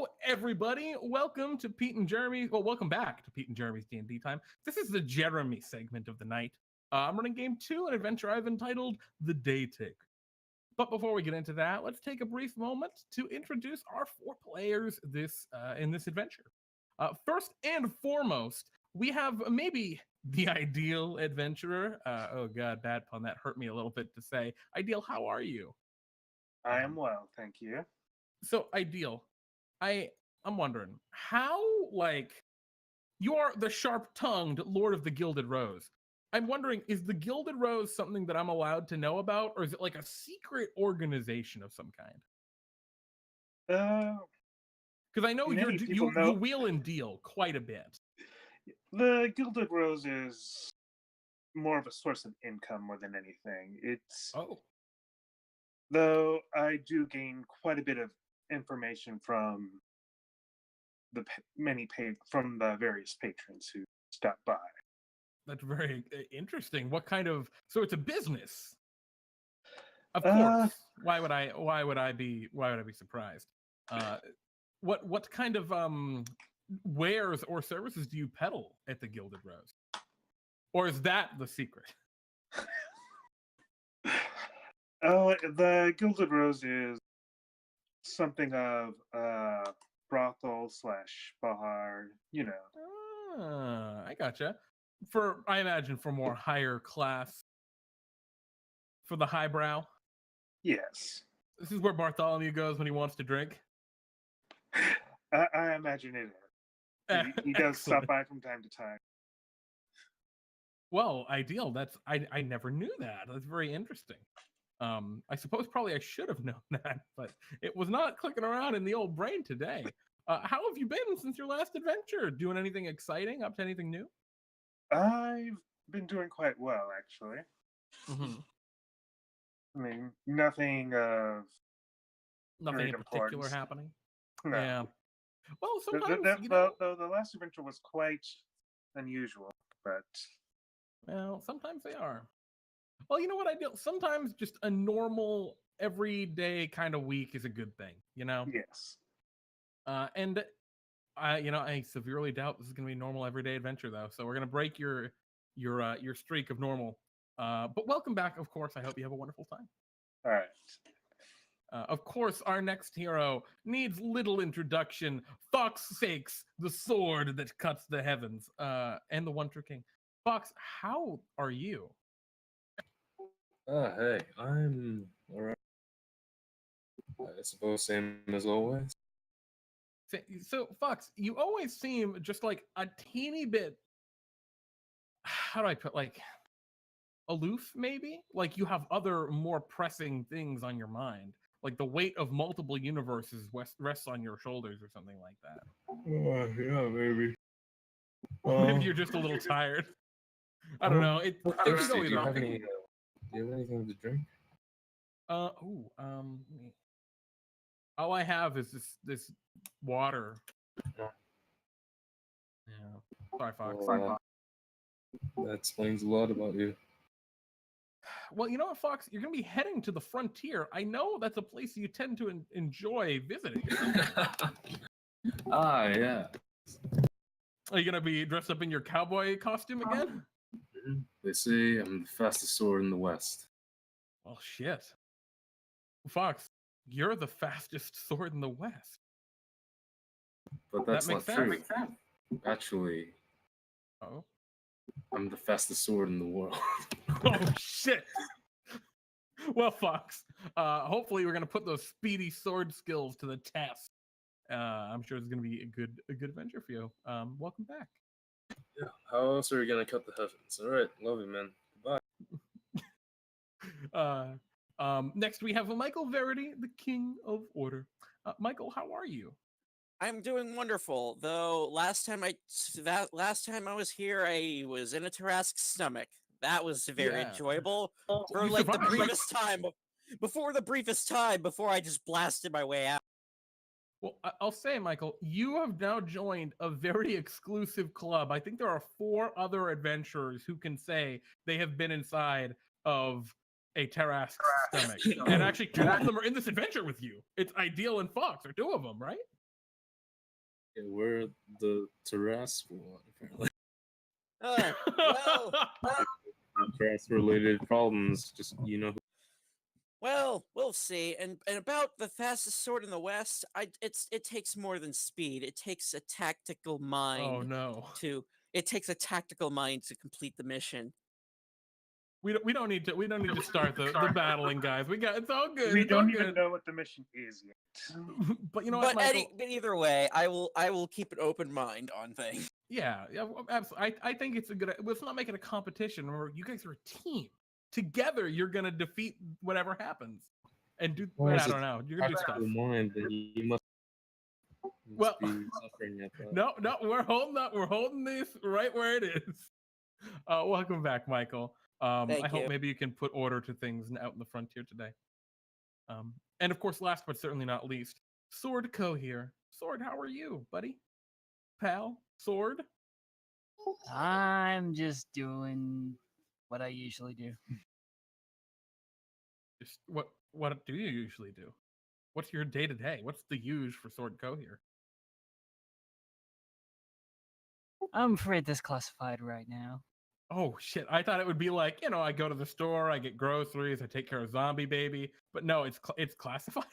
Hello, everybody. Welcome to Pete and Jeremy. Well, welcome back to Pete and Jeremy's D&D time. This is the Jeremy segment of the night. I'm running game 2, an adventure I've entitled The Daytaker. But before we get into that, let's take a brief moment to introduce our 4 players in this adventure. First and foremost, we have maybe the ideal adventurer. Oh god, bad pun. That hurt me a little bit to say. Ideal, how are you? I am well, thank you. So Ideal, I'm wondering how, you are the sharp-tongued Lord of the Gilded Rose. I'm wondering, is the Gilded Rose something that I'm allowed to know about, or is it like a secret organization of some kind? Because I know you wheel and deal quite a bit. The Gilded Rose is more of a source of income more than anything. Though I do gain quite a bit of information from the various patrons who stop by. That's very interesting. What kind of? So it's a business. Of course. Why would I be surprised? What kind of wares or services do you peddle at the Gilded Rose? Or is that the secret? The Gilded Rose is something of brothel / bar, you know. I gotcha. I imagine for more higher class, for the highbrow. Yes. This is where Bartholomew goes when he wants to drink. I imagine it is. He does stop by from time to time. Well, Ideal. I never knew that. That's very interesting. I suppose probably I should have known that, but it was not clicking around in the old brain today. How have you been since your last adventure? Doing anything exciting? Up to anything new? I've been doing quite well, actually. Mm-hmm. I mean, nothing in particular happening. No. Yeah. Well, sometimes the last adventure was quite unusual, but well, sometimes they are. Well, you know what I do? Sometimes just a normal, everyday kind of week is a good thing, you know? Yes. And I severely doubt this is going to be a normal, everyday adventure, though. So we're going to break your streak of normal. But welcome back, of course. I hope you have a wonderful time. All right. Of course, our next hero needs little introduction. Fawkes sakes, the sword that cuts the heavens, and the One True King. Fawkes, how are you? Hey, I'm alright. I suppose same as always. So, Fawkes, you always seem just like a teeny bit, how do I put, aloof, maybe? Like you have other more pressing things on your mind. Like the weight of multiple universes rests on your shoulders or something like that. Yeah, maybe. Maybe you're just a little tired. I don't know. Do you have anything to drink? All I have is this water. Yeah. Sorry, Fawkes. That explains a lot about you. Well, you know what, Fawkes? You're going to be heading to the frontier. I know that's a place you tend to enjoy visiting. Yeah. Are you going to be dressed up in your cowboy costume again? They say I'm the fastest sword in the West. Well, shit. Fawkes, you're the fastest sword in the West. But that's not true. Actually, I'm the fastest sword in the world. Oh, shit. Well, Fawkes, hopefully we're going to put those speedy sword skills to the test. I'm sure it's going to be a good adventure for you. Welcome back. Yeah, how else are we going to cut the heavens? All right, love you, man. Goodbye. Next we have Michael Verity, the King of Order. Michael, how are you? I'm doing wonderful. Though last time I was here, I was in a Tarrasque stomach. That was very enjoyable for like the briefest time. Before I just blasted my way out. Well, I'll say, Michael, you have now joined a very exclusive club. I think there are 4 other adventurers who can say they have been inside of a Tarrasque stomach. And actually, 2 of them are in this adventure with you. It's Ideal and Fawkes, or 2 of them, right? Yeah, we're the terrestrial one, apparently. Well, Terrestrial-related problems, just, well, we'll see. And about the fastest sword in the West, it takes more than speed. It takes a tactical Oh mind no. it takes a tactical mind to complete the mission. We don't need to start the battling, guys. It's all good. We it's all don't even good. know what the mission is yet. But you know what, But, Michael? but either way, I will keep an open mind on things. Yeah, absolutely. I think it's a good. Let's not make it a competition. Where you guys are a team. Together, you're gonna defeat whatever happens, and do. Well, I it's a don't know. You're gonna do stuff. mind, then you must Well, be suffering at that. No, we're holding up. We're holding this right where it is. Welcome back, Michael. I Thank hope you. maybe you can put order to things out in the frontier today. And of course, last but certainly not least, Sword Coheir. Sword, how are you, buddy? Pal? Sword? I'm just doing what I usually do. Just what do you usually do? What's your day to day? What's the use for Sword Coheir? I'm afraid that's classified right now. Oh shit! I thought it would be like, I go to the store, I get groceries, I take care of zombie baby, but no, it's classified.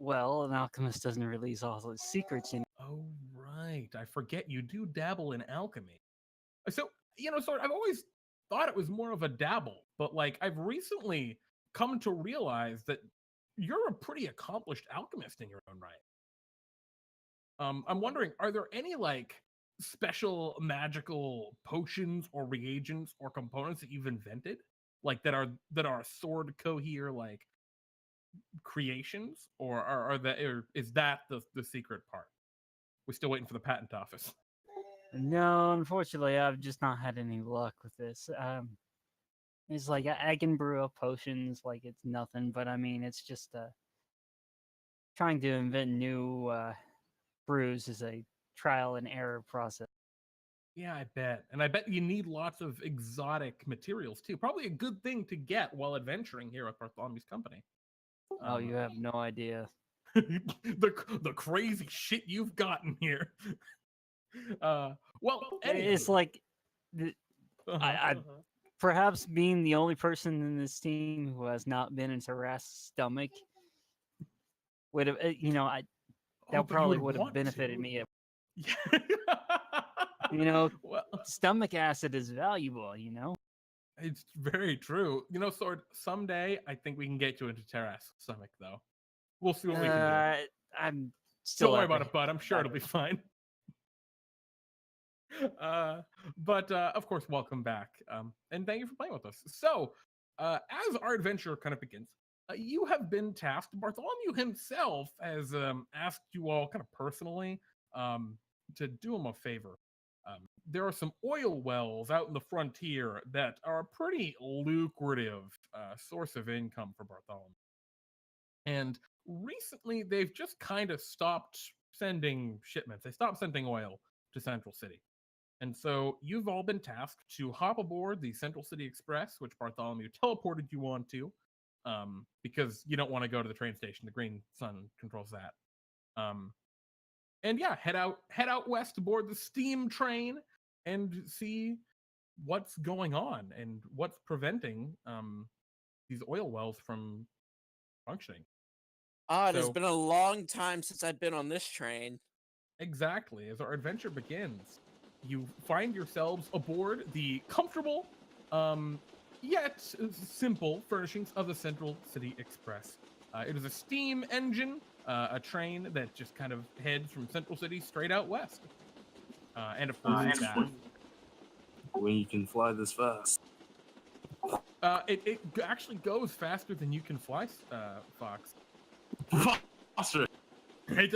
Well, an alchemist doesn't release all his secrets in. Oh right, I forget you do dabble in alchemy. So Sword, I've always thought it was more of a dabble, but like I've recently come to realize that you're a pretty accomplished alchemist in your own right. I'm wondering, are there any like special magical potions or reagents or components that you've invented, like that are Sword Coheir like creations, or is that the secret part? We're still waiting for the patent office. No, unfortunately, I've just not had any luck with this. It's like I can brew up potions like it's nothing, but I mean, it's just trying to invent new brews is a trial and error process. Yeah, I bet. And I bet you need lots of exotic materials too. Probably a good thing to get while adventuring here at Bartholomew's company. Oh, you have no idea. the crazy shit you've gotten here. Well, anyway. It's like I perhaps being the only person in this team who has not been in Terrask's stomach would have, that probably would have benefited me. Well, stomach acid is valuable, It's very true. Sword, someday I think we can get you into Terrask's stomach, though. We'll see what we can do. I'm still Don't worry about it, bud. I'm sure it'll be fine. But of course, welcome back. And thank you for playing with us. So, as our adventure kind of begins, you have been tasked. Bartholomew himself has asked you all kind of personally to do him a favor. There are some oil wells out in the frontier that are a pretty lucrative source of income for Bartholomew. And recently, they've just kind of stopped sending shipments. They stopped sending oil to Central City. And so you've all been tasked to hop aboard the Central City Express, which Bartholomew teleported you onto, because you don't want to go to the train station. The Green Sun controls that. And yeah, head out west aboard the steam train and see what's going on and what's preventing these oil wells from functioning. It has been a long time since I've been on this train. Exactly. As our adventure begins, you find yourselves aboard the comfortable, yet simple furnishings of the Central City Express. It is a steam engine, a train that just kind of heads from Central City straight out west. And of course, when you can fly this fast. It actually goes faster than you can fly, Fawkes. Faster. It's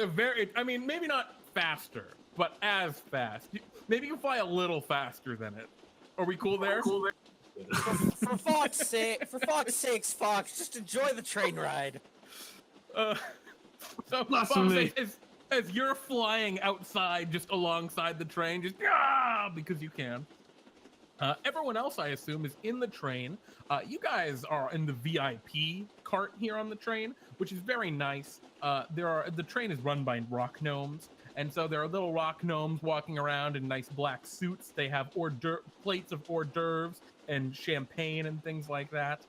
maybe not faster, but as fast. Maybe you fly a little faster than it. Are we cool there? For Fawkes' sakes, Fawkes, just enjoy the train ride. So Fawkes, as you're flying outside, just alongside the train, just because you can. Everyone else, I assume, is in the train. You guys are in the VIP cart here on the train, which is very nice. The train is run by rock gnomes, and so there are little rock gnomes walking around in nice black suits. They have plates of hors d'oeuvres and champagne and things like that.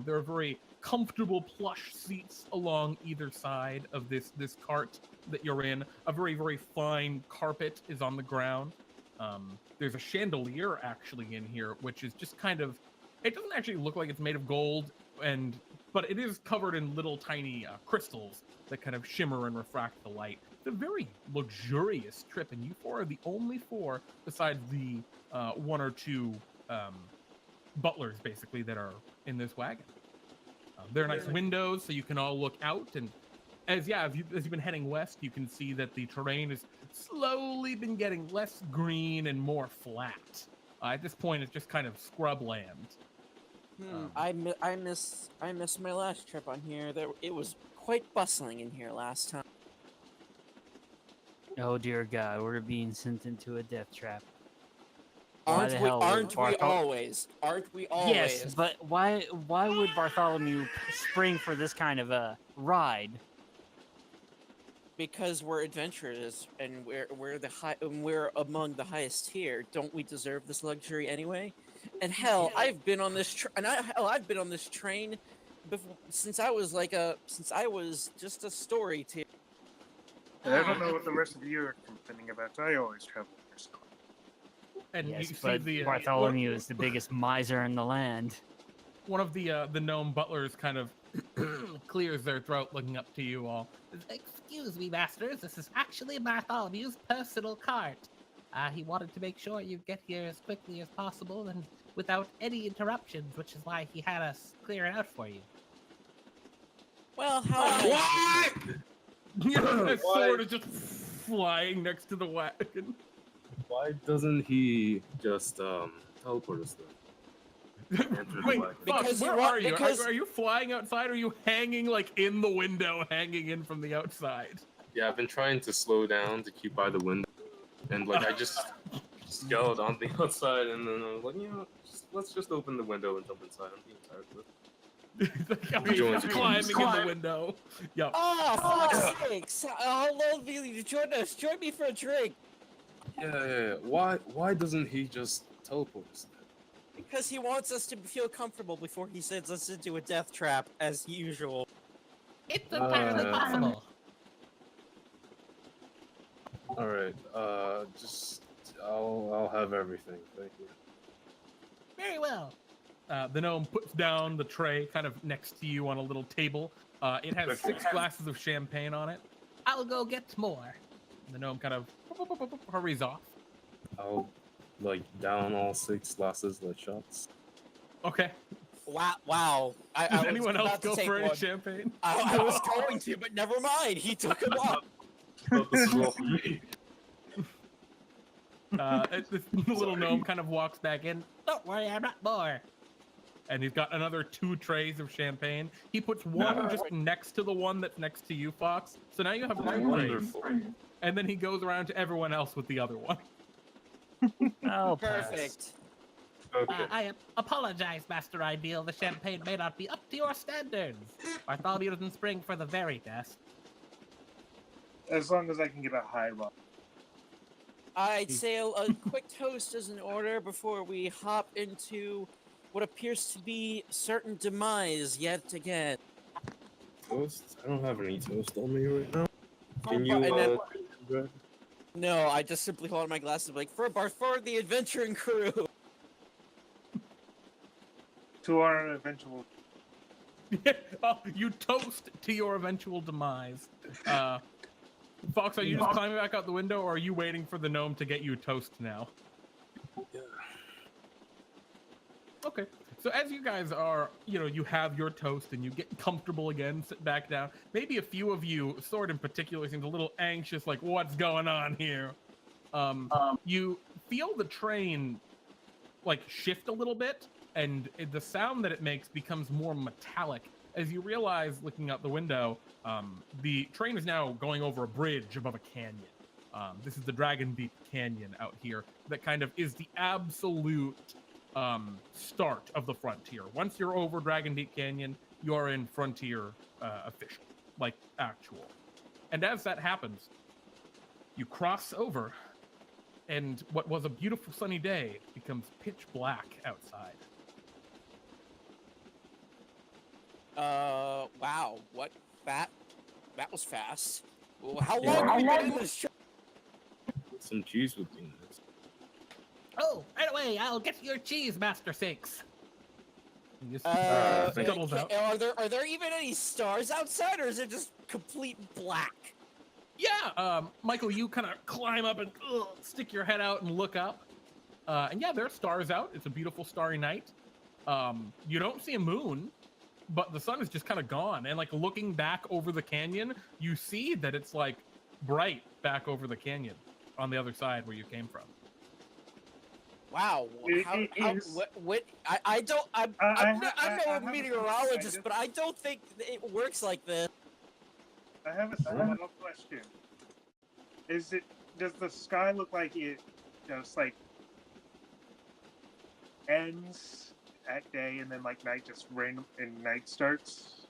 There are very comfortable plush seats along either side of this cart that you're in. A very, very fine carpet is on the ground. There's a chandelier actually in here, which is just kind of, it doesn't actually look like it's made of gold, but it is covered in little tiny crystals that kind of shimmer and refract the light. It's a very luxurious trip, and you four are the only four, besides the one or two butlers, basically, that are in this wagon. There are nice windows, so you can all look out, and as you've been heading west, you can see that the terrain has slowly been getting less green and more flat. At this point, it's just kind of scrub land. I miss my last trip on here. It was quite bustling in here last time. Oh dear God, we're being sent into a death trap. Aren't we always? Yes, but why would Bartholomew spring for this kind of a ride? Because we're adventurers and we're among the highest tier. Don't we deserve this luxury anyway? And hell, I've been on this train before, since I was just a story tier. I don't know what the rest of you are complaining about. I always travel first class. And Yes, you but see Bartholomew is the biggest miser in the land. one of the gnome butlers kind of clears their throat, looking up to you all. Excuse me, masters. This is actually Bartholomew's personal cart. He wanted to make sure you get here as quickly as possible and without any interruptions, which is why he had us clear it out for you. Well, how? What? Your sword is just flying next to the wagon. Why doesn't he just teleport us there? Wait, Because where you are want- you? because- Are you flying outside, or are you hanging like in the window, hanging in from the outside? Yeah, I've been trying to slow down to keep by the window, and like I just scaled on the outside, and then I was like, let's just open the window and jump inside. I'm being tired of it. You're climbing in the window. Yep. Oh, for fuck's sakes! How long will you join us? Join me for a drink. Yeah. Why doesn't he just teleport us there? Because he wants us to feel comfortable before he sends us into a death trap, as usual. It's entirely possible. All right. I'll have everything. Thank you. Very well. The gnome puts down the tray kind of next to you on a little table. It has 6 glasses of champagne on it. I'll go get more. The gnome kind of hurries off. I'll down all 6 glasses like shots. Okay. Wow. Does anyone else go for any one. champagne? I was going to, but never mind. He took him up. This is all for me. The little gnome kind of walks back in. Don't worry, I'm not more. And he's got another 2 trays of champagne. He puts one just next to the one that's next to you, Fawkes. So now you have 2 trays. Wonderful. And then he goes around to everyone else with the other one. Oh, Perfect. Okay. I apologize, Master Ideal. The champagne may not be up to your standards. Bartholomew doesn't spring for the very best. As long as I can get a high roll. I'd say a quick toast is in order before we hop into what appears to be certain demise yet again. Toast? I don't have any toast on me right now. Can And you, then- grab- No, I just simply hold my glasses like, for the adventuring crew. To our eventual. Oh, you toast to your eventual demise. Fawkes, are you just climbing back out the window, or are you waiting for the gnome to get you a toast now? Yeah. Okay. So as you guys are, you have your toast and you get comfortable again, sit back down. Maybe a few of you, Sword in particular, seems a little anxious, like, what's going on here? You feel the train, shift a little bit, and the sound that it makes becomes more metallic. As you realize, looking out the window, the train is now going over a bridge above a canyon. This is the Dragon Deep Canyon out here that kind of is the absolute start of the frontier. Once you're over Dragon Deep Canyon, you're in frontier official, like actual. And as that happens, you cross over, and what was a beautiful sunny day becomes pitch black outside. Wow, what? That was fast. Well, how long have you been in this show? Some cheese would be nice. Oh, right away! I'll get your cheese, Master Sinks. You just thank scuttles out. Are there even any stars outside, or is it just complete black? Yeah, Michael, you kind of climb up and stick your head out and look up. And yeah, there are stars out. It's a beautiful starry night. You don't see a moon, but the sun is just kind of gone. And like looking back over the canyon, you see that it's like bright back over the canyon on the other side where you came from. Wow. I'm no meteorologist, but I don't think it works like this. I have a small question. Does the sky look like it just like ends at day and then like night just random and night starts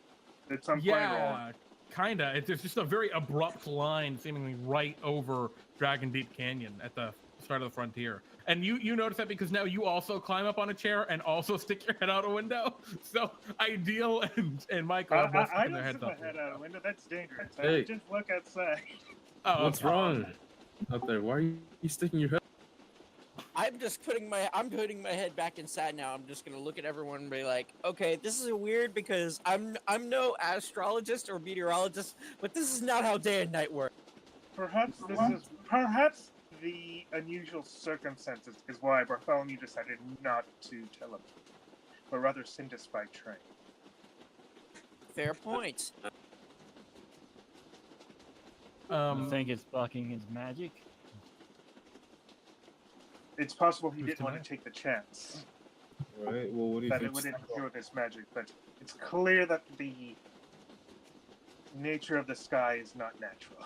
at some point? Yeah, kinda. There's just a very abrupt line seemingly right over Dragon Deep Canyon at the start of the frontier. And you notice that because now you also climb up on a chair and also stick your head out a window. So Ideal and Michael are both sticking their heads my out. head out a window. That's dangerous. Hey. Just look outside. Oh, What's wrong out there? Why are you sticking your head? I'm putting my head back inside now. I'm just gonna look at everyone and be like, okay, this is weird because I'm no astrologist or meteorologist, but this is not how day and night work. Perhaps the unusual circumstances is why Bartholomew decided not to teleport, but rather send us by train. Fair point. You think it's blocking his magic? It's possible he Who's didn't want tonight? to take the chance Right. Well, what do you that it think? would interfere with his magic, but it's clear that the nature of the sky is not natural.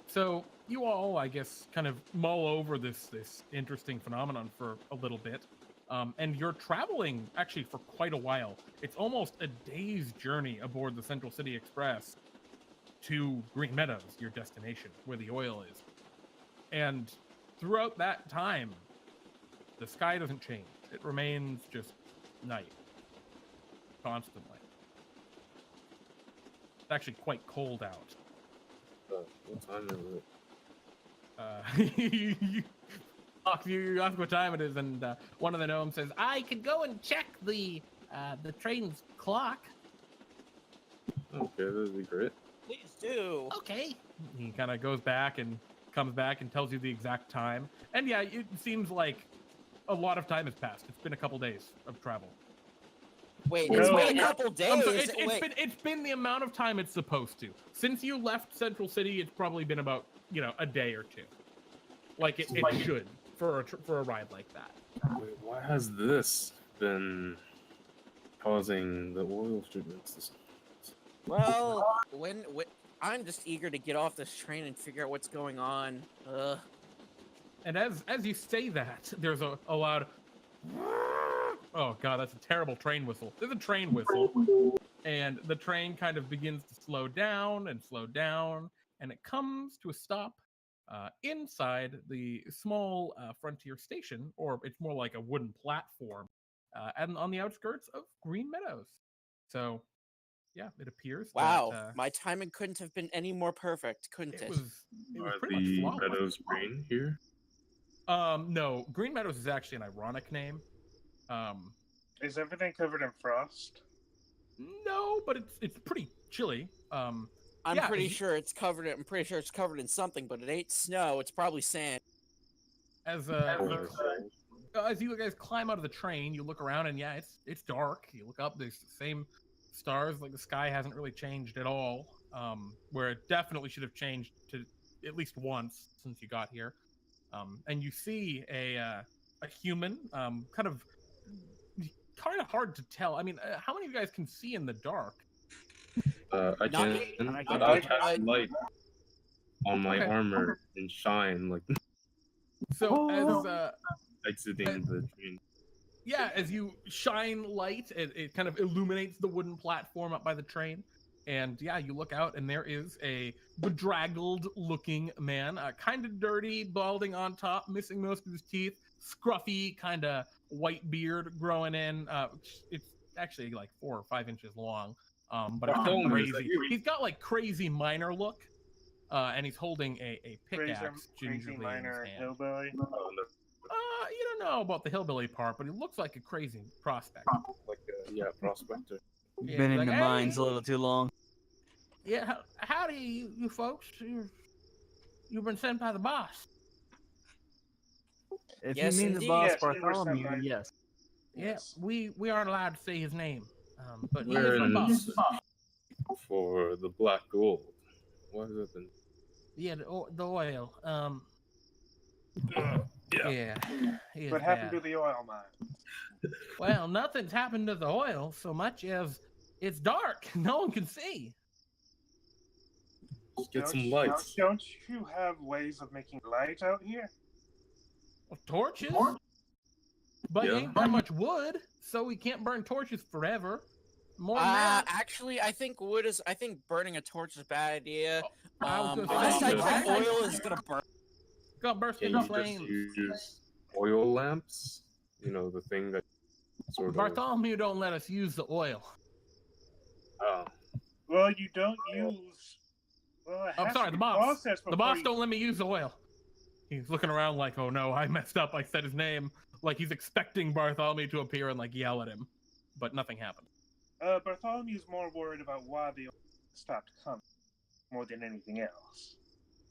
So you all, I guess, kind of mull over this interesting phenomenon for a little bit. And you're traveling actually for quite a while. It's almost a day's journey aboard the Central City Express to Green Meadows, your destination, where the oil is. And throughout that time, the sky doesn't change. It remains just night, constantly. It's actually quite cold out. What time is it? You ask what time it is, and one of the gnomes says, I could go and check the train's clock. Okay, that'd be great. Please do. Okay. He kind of goes back and comes back and tells you the exact time. And yeah, it seems like a lot of time has passed. It's been a couple days of travel. Wait, No. it's been a couple days. I'm sorry, Wait. it's been the amount of time it's supposed to. Since you left Central City, it's probably been about, a day or two. Like it should for a ride like that. Wait, why has this been causing the oil shipments? Well, when I'm just eager to get off this train and figure out what's going on. And as you say that, there's a loud. Oh god, that's a terrible train whistle. There's a train whistle, and the train kind of begins to slow down, and it comes to a stop inside the small frontier station, or it's more like a wooden platform, and on the outskirts of Green Meadows. So, yeah, it appears. Wow, that, my timing couldn't have been any more perfect, couldn't it it? was Are pretty the much flawless. meadows green here? No, Green Meadows is actually an ironic name. Is everything covered in frost? No, but it's pretty chilly. I'm yeah, pretty sure it's covered in something, but it ain't snow. It's probably sand. As Or- as you guys climb out of the train, you look around and yeah, it's dark. You look up, there's the same stars. Like the sky hasn't really changed at all. Where it definitely should have changed to at least once since you got here. And you see a human, kind of hard to tell. I mean, how many of you guys can see in the dark? I Not- can. I cast light on my Okay. armor and shine like. So as Exiting the train. yeah, as you shine light, it kind of illuminates the wooden platform up by the train. And yeah, you look out, and there is a bedraggled-looking man, kind of dirty, balding on top, missing most of his teeth, scruffy, kind of white beard growing in. It's actually like 4 or 5 inches long, but it's Bartholomew, is that crazy. you? He's got like crazy miner look, and he's holding a pickaxe Crazy gingerly in minor his hand. hillbilly. Oh, no. You don't know about the hillbilly part, but he looks like a crazy prospect. Like, yeah, prospector. Yeah, Been he's in like, the mines "Hey." a little too long. Yeah, howdy, you folks. You've been sent by the boss. If Yes, you mean indeed. the boss Yes, we were sent Bartholomew, by- yes. Yeah, we aren't allowed to say his name, but he We're is the in boss. for the black gold. What has it been? Yeah, the oil. Yeah. Yeah. he is What happened bad. to the oil mine? Well, nothing's happened to the oil so much as it's dark. No one can see. Just get some Don't- lights. Don't you have ways of making light out here? Torches. But Yeah. ain't that much wood, so we can't burn torches forever. More than that, Actually, I think burning a torch is a bad idea. I was gonna Unless say, I think oil is gonna burn. gonna burst Can into you flames. just use oil lamps? You know, the thing that sort of... Bartholomew don't let us use the oil. Oh, Well, you don't use. Well, it I'm has sorry, to the be boss. processed The before boss you- don't let me use the oil. He's looking around like, oh no, I messed up. I said his name. Like he's expecting Bartholomew to appear and like yell at him, but nothing happened. Bartholomew's more worried about why the oil stopped coming more than anything else.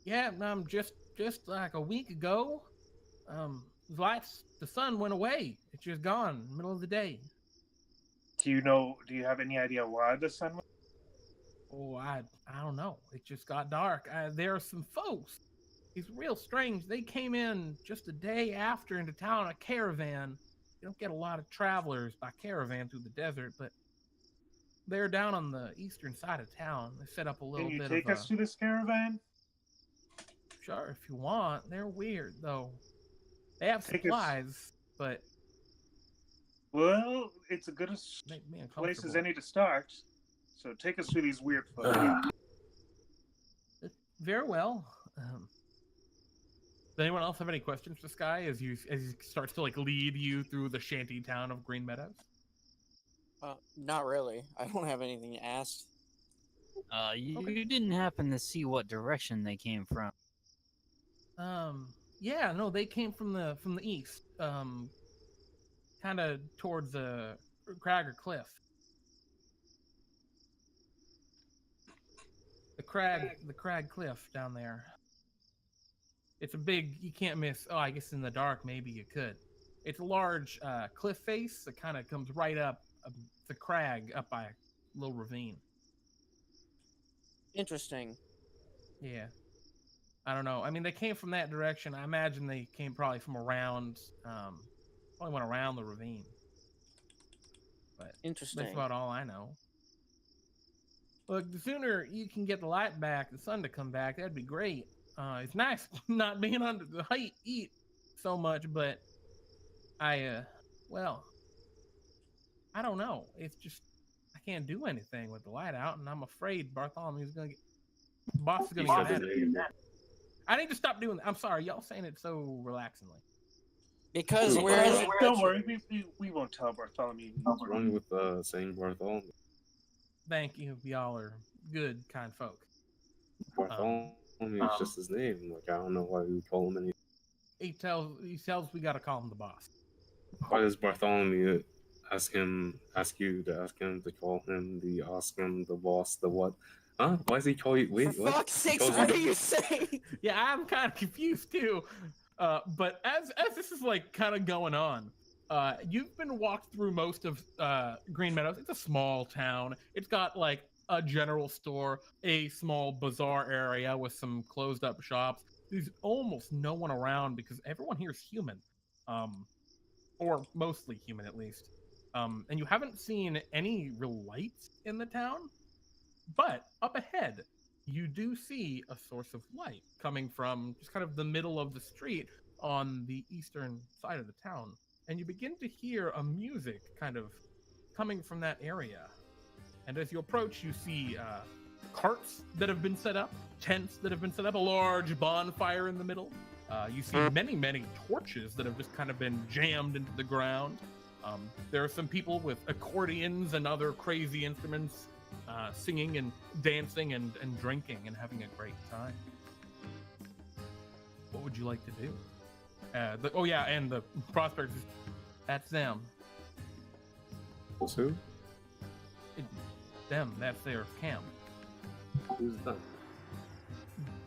Yeah, just like a week ago, the sun went away. It's just gone, middle of the day. Do you have any idea why the sun went? Oh, I don't know. It just got dark. There are some folks. It's real strange. They came in just a day after into town, a caravan. You don't get a lot of travelers by caravan through the desert, but they're down on the eastern side of town. They set up a little Can you bit take of us to this caravan? Sure, if you want. They're weird, though. They have Take us- supplies, but Well, it's a good make me place as uncomfortable. any to start. So take us to these weird folk. Very well. Does anyone else have any questions for Sky as he starts to like lead you through the shanty town of Green Meadows? Not really. I don't have anything to ask. You didn't happen to see what direction they came from. Yeah, no, they came from the east, kind of towards the crag or cliff. The crag cliff down there. It's a big, you can't miss. Oh, I guess in the dark maybe you could. It's a large cliff face that kind of comes right up the crag up by a little ravine. Interesting. Yeah. I don't know. I mean, they came from that direction. I imagine they came probably from around, probably went around the ravine. But Interesting. that's about all I know. Look, the sooner you can get the light back, the sun to come back, that'd be great. It's nice not being under the heat so much, but well, I don't know. It's just, I can't do anything with the light out, and I'm afraid Bartholomew's gonna get, the boss is gonna get mad at me. I need to stop doing that. I'm sorry, y'all saying it so relaxingly. Because Don't worry, we won't tell Bartholomew. what's wrong with saying Bartholomew? Thank you. Y'all are good, kind folk. Bartholomew is just his name. Like, I don't know why we call him anything. He tells we gotta call him the boss. Why does Bartholomew ask you to ask him to call him the boss, the what? Huh? Why does he call you? Wait, For what? fuck's sakes, Calls what you- are you saying? Yeah, I'm kind of confused too. But as this is like kind of going on, you've been walked through most of Green Meadows. It's a small town. It's got like a general store, a small bazaar area with some closed up shops. There's almost no one around because everyone here is human, or mostly human at least. And you haven't seen any real lights in the town, but up ahead, you do see a source of light coming from just kind of the middle of the street on the eastern side of the town, and you begin to hear a music kind of coming from that area. And as you approach, you see carts that have been set up, tents that have been set up, a large bonfire in the middle. You see many torches that have just kind of been jammed into the ground. There are some people with accordions and other crazy instruments singing and dancing and drinking and having a great time. What would you like to do? And the prospectors, that's them. Who? Them, that's their camp. Who's that?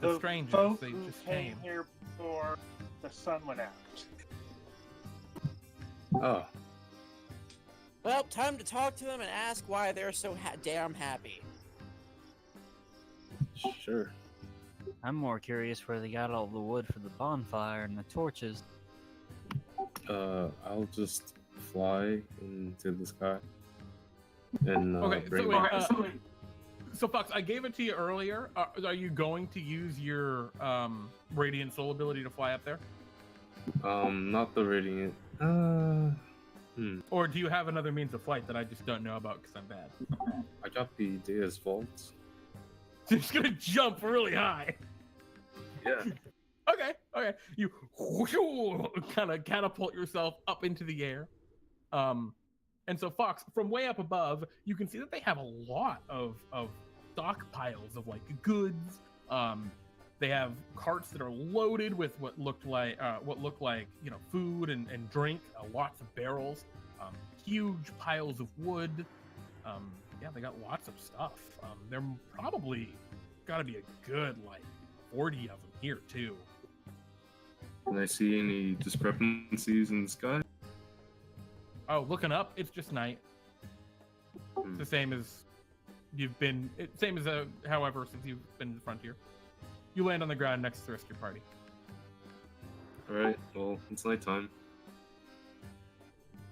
The strangers, folk they who just came came. here before the sun went out. Oh, Well, time to talk to them and ask why they're so damn happy. sure. I'm more curious where they got all the wood for the bonfire and the torches. I'll just fly into the sky and Okay, bring so back. so Fawkes, I gave it to you earlier. Are you going to use your radiant soul ability to fly up there? Not the radiant. Or do you have another means of flight that I just don't know about because I'm bad? I got the Dea's Vault. You're just gonna jump really high. Yeah. Okay. You kind of catapult yourself up into the air. And so Fawkes, from way up above, you can see that they have a lot of stockpiles of like goods. They have carts that are loaded with what look like food and drink. Lots of barrels, huge piles of wood. Yeah, they got lots of stuff. They're probably got to be a good 40 of them here too. Can I see any discrepancies in the sky? Oh, looking up, it's just night. It's the same as you've been. Same as however since you've been in the frontier. You land on the ground next to the rest of your party. Alright, well, it's nighttime.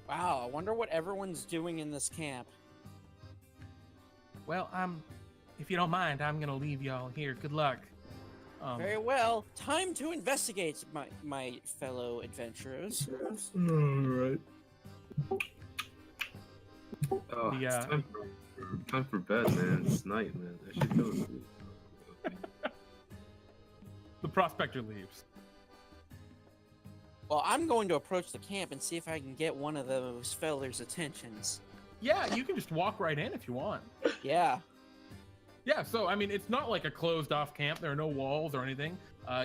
Wow, I wonder what everyone's doing in this camp. Well, if you don't mind, I'm gonna leave y'all here. Good luck. Very well. Time to investigate, my fellow adventurers. Alright. Oh, The, it's time for bed, man. It's night, man. I should go to sleep. The prospector leaves. Well, I'm going to approach the camp and see if I can get one of those fellers' attentions. Yeah, you can just walk right in if you want. Yeah. Yeah, so I mean, it's not like a closed-off camp. There are no walls or anything.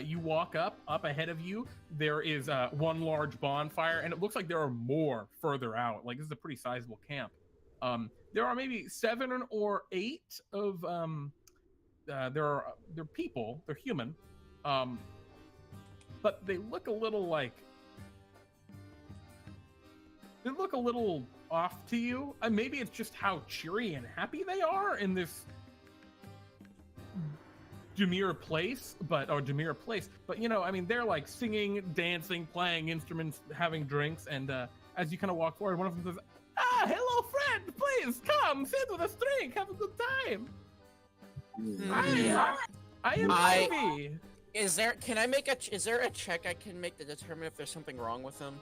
You walk up ahead of you. There is one large bonfire, and it looks like there are more further out. Like this is a pretty sizable camp. There are maybe 7 or 8 of they're people. They're human, but they look a little off to you. Maybe it's just how cheery and happy they are in this Demure place, but you know, I mean, they're like singing, dancing, playing instruments, having drinks, and as you kind of walk forward, one of them says, hello friend, please come sit with us, drink, have a good time. I am Ivy. Is there a check I can make to determine if there's something wrong with them?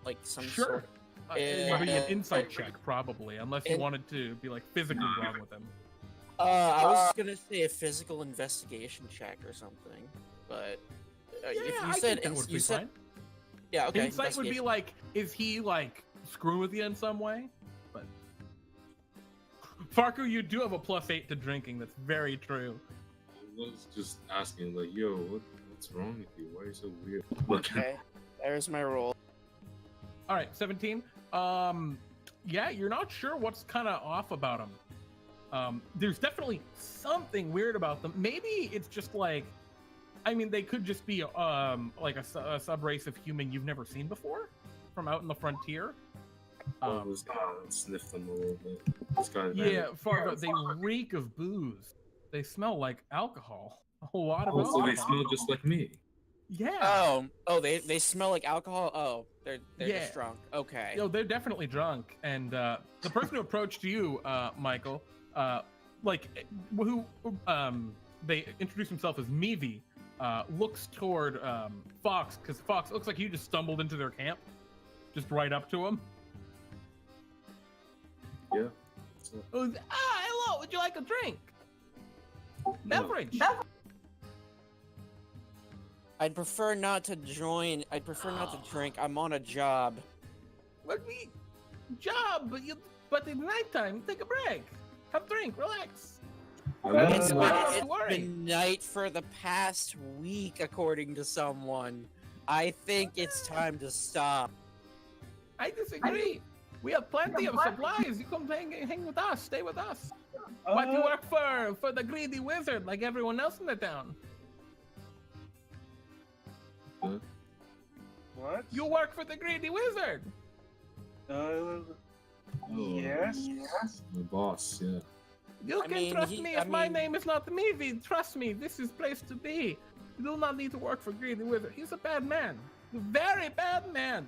Like some sort? It would be an insight check, probably, unless you wanted to be like physically wrong with them. I was gonna say a physical investigation check or something, but if you said, yeah, okay. Insight would be like, is he like screwing with you in some way? But Farku, you do have a +8 to drinking. That's very true. I was just asking, like, yo, what's wrong with you? Why are you so weird? Okay, there's my roll. All right, 17. Yeah, you're not sure what's kind of off about them. There's definitely something weird about them. Maybe it's just like, I mean, they could just be like a sub-race of human you've never seen before from out in the frontier. I was gonna sniff them a little bit. It's kind of Yeah, Fargo, they reek of booze. They smell like alcohol. A lot of so alcohol. they smell just like me. Yeah. Oh, they smell like alcohol. Oh, they're just drunk. Okay. Yo, they're definitely drunk. And the person who approached you, Michael, who they introduced himself as Miri, looks toward Fawkes, because Fawkes looks like you just stumbled into their camp, just right up to him. Yeah. Hello, would you like a drink? Beverage. I'd prefer not to join. I'd prefer not to drink. I'm on a job. What me? Job, but it's nighttime. Take a break. Have a drink. Relax. It's Don't worry. been night for the past week, according to someone. I think it's time to stop. I disagree. We have plenty of supplies. You come hang with us. Stay with us. But you work for the greedy wizard like everyone else in the town. What? You work for the greedy wizard. Yes. The boss, yeah. You I can mean, trust me. I If my mean- name is not Miri, trust me. This is place to be. You do not need to work for greedy wizard. He's a bad man. A very bad man.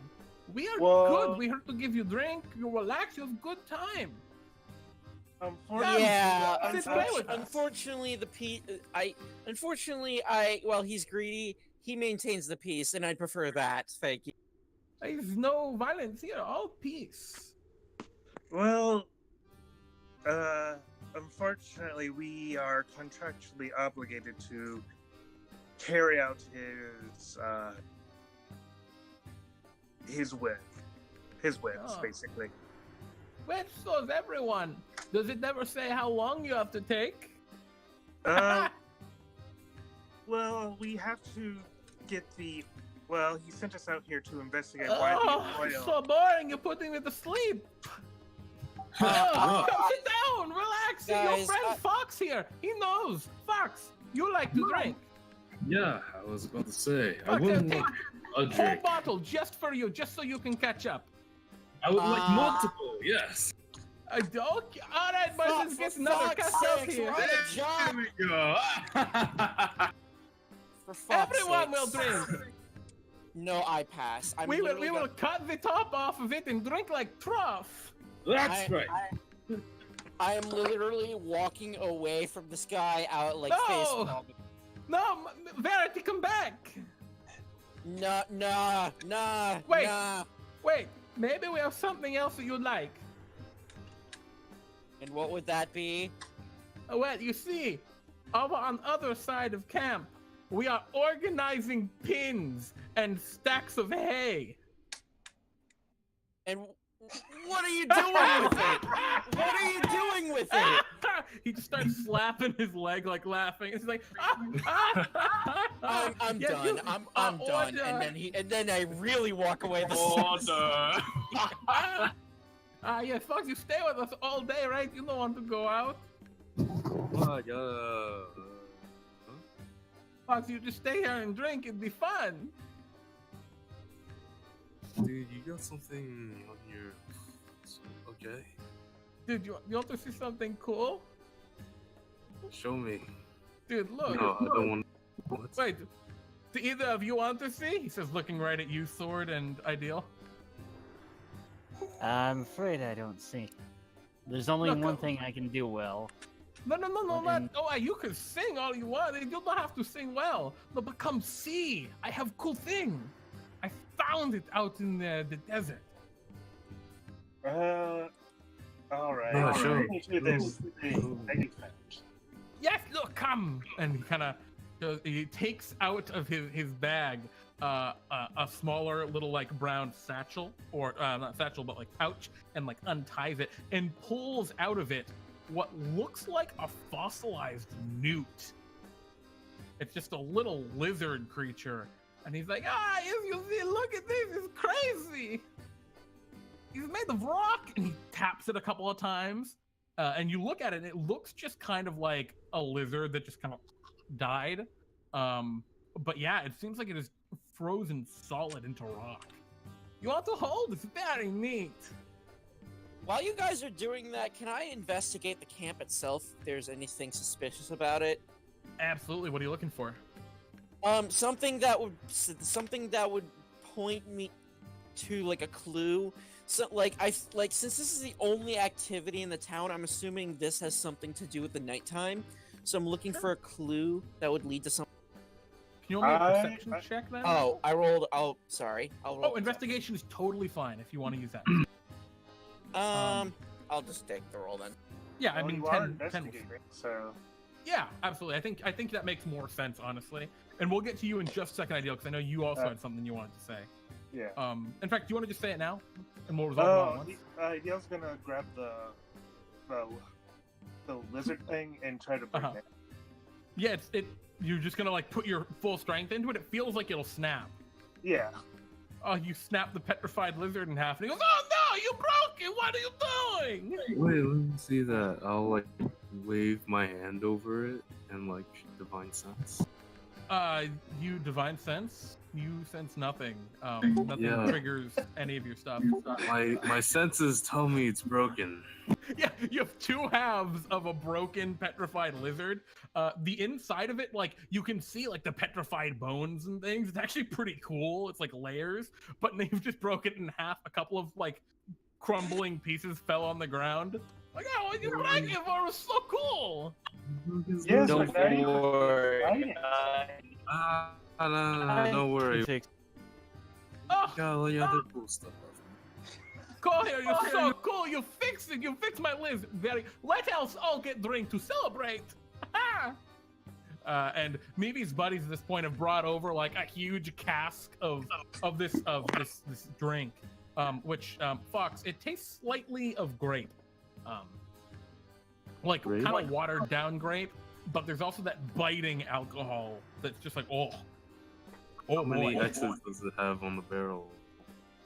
We are good. We have to give you drink. You relax. You have a good time. Yeah, Just play with us. unfortunately, well, he's greedy. He maintains the peace, and I prefer that. Thank you. There's no violence here. All peace. Well, unfortunately, we are contractually obligated to carry out his whims, Oh. basically. Which shows everyone. Does it never say how long you have to take? Well, we have to get well, he sent us out here to investigate why the Oh, oil. so boring. You're putting me to sleep. Come sit down. Relax. Your Guys, friend Fawkes here. He knows. Fawkes, you like to drink. Yeah, I was about to say. I Fawkes, wouldn't take like a whole drink. bottle just for you, just so you can catch up. I would like multiple, yes. Okay. All right, boys, let's get another fuck's catch up sakes, here. we're on a job. There we go. For fuck's Everyone will sakes. drink. No, I pass. We will cut the top off of it and drink like trough. That's right. I am literally walking away from this guy out like No! face palm. No, Verity, come back. Nah. Wait. Nah. Wait, maybe we have something else that you'd like. And what would that be? Well, you see, over on the other side of camp, we are organizing pins and stacks of hay. And what are you doing with it? What are you doing with it? He just starts slapping his leg, like laughing. It's like, I'm Yeah, done. you- I'm done. order. And then I really walk away. Order. Yeah, Fox, you stay with us all day, right? You don't want to go out. Fox, you just stay here and drink. It'd be fun. Dude, you got something on your. Okay. Dude, you want to see something cool? Show me. Dude, look. No, I don't want. What? Wait, do either of you want to see? He says, looking right at you, Sword and Ideal. I'm afraid I don't see. There's only Look, one thing I can do well. No, Well, not. then- Oh, you can sing all you want. You don't have to sing well. No, but come see. I have a cool thing. I found it out in the desert. All right. Yeah, I'll sure. do this thing that you found. Yes, look, come. And he kind of he takes out of his bag a smaller little like brown satchel, or not satchel, but like pouch, and like unties it and pulls out of it what looks like a fossilized newt. It's just a little lizard creature, and he's like, yes, you see, look at this, it's crazy. He's made of rock, and he taps it a couple of times, and you look at it, and it looks just kind of like a lizard that just kind of died. But yeah, it seems like it is frozen solid into rock. You want to hold? It's very neat. While you guys are doing that, can I investigate the camp itself if there's anything suspicious about it? Absolutely. What are you looking for? Something that would point me to like a clue. So since this is the only activity in the town, I'm assuming this has something to do with the nighttime. So I'm looking for a clue that would lead to something. you roll me a perception check then? Oh, I rolled. Oh, sorry. I'll roll. Oh, investigation is totally fine if you want to use that. I'll just take the roll then. Yeah, I Well, mean, you are 10 investigating, so Yeah, absolutely. I think that makes more sense, honestly. And we'll get to you in just a second, Ideal, because I know you also had something you wanted to say. yeah. In fact, do you want to just say it now, and we'll resolve it all at once? Yale's gonna grab the lizard thing and try to bring it. Yeah, you're just gonna like put your full strength into it. It feels like it'll snap. Yeah. Oh, you snap the petrified lizard in half, and he goes, "Oh no, you broke it! What are you doing?" Wait, let me see that. I'll like wave my hand over it and like divine sense. You divine sense. You sense nothing. Nothing Yeah. triggers any of your stuff. My senses tell me it's broken. Yeah, you have two halves of a broken petrified lizard. The inside of it, like you can see like the petrified bones and things. It's actually pretty cool. It's like layers, but they've just broken it in half. A couple of like crumbling pieces fell on the ground. Like, oh, what you breaking it for? It was so cool. Yes, Don't worry. No, don't worry. Oh, Got all the other cool stuff. Coheir, you're so cool. You fixed it. You fixed my lizard. Let us all get drink to celebrate. And Mimi's buddies at this point have brought over like a huge cask of this drink, which Fawkes, it tastes slightly of grape, like Grape? kind of watered down grape, but there's also that biting alcohol that's just like How many boy. X's does it have on the barrel?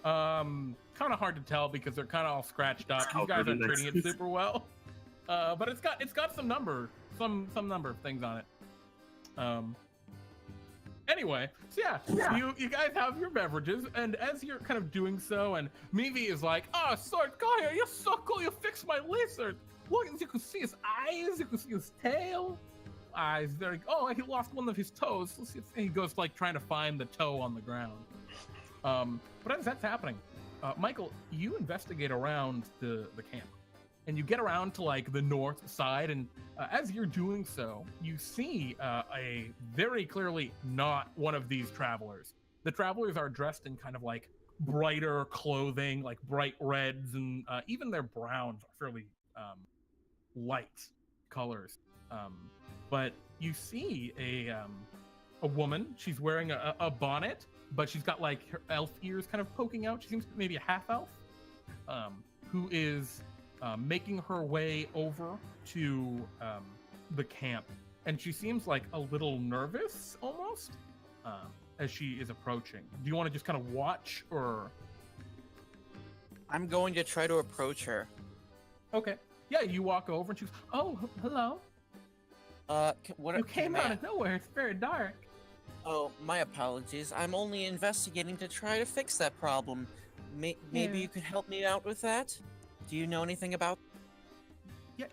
Kind of hard to tell because they're kind of all scratched up. These How guys good aren't an treating it X's? super well. But it's got some number of things on it. Anyway, so yeah. You guys have your beverages, and as you're kind of doing so, and Mimi is like, "Oh, Sword Coheir, you're so cool. You fixed my lizard. Look, you can see his eyes. You can see his tail. Eyes. There. Oh, he lost one of his toes. Let's see." He goes like trying to find the toe on the ground. But as that's happening, Michael, you investigate around the camp, and you get around to like the north side, and as you're doing so, you see a very clearly not one of these travelers. The travelers are dressed in kind of like brighter clothing, like bright reds, and even their browns are fairly light colors. But you see a woman. She's wearing a bonnet, but she's got like her elf ears kind of poking out. She seems to be maybe a half elf, who is making her way over to the camp, and she seems like a little nervous almost as she is approaching. Do you want to just kind of watch, or? I'm going to try to approach her. Okay. Yeah, you walk over, and she goes, "Oh, hello. What? You came out of nowhere. It's very dark." Oh, my apologies. I'm only investigating to try to fix that problem. Maybe Yeah. you could help me out with that? Do you know anything about?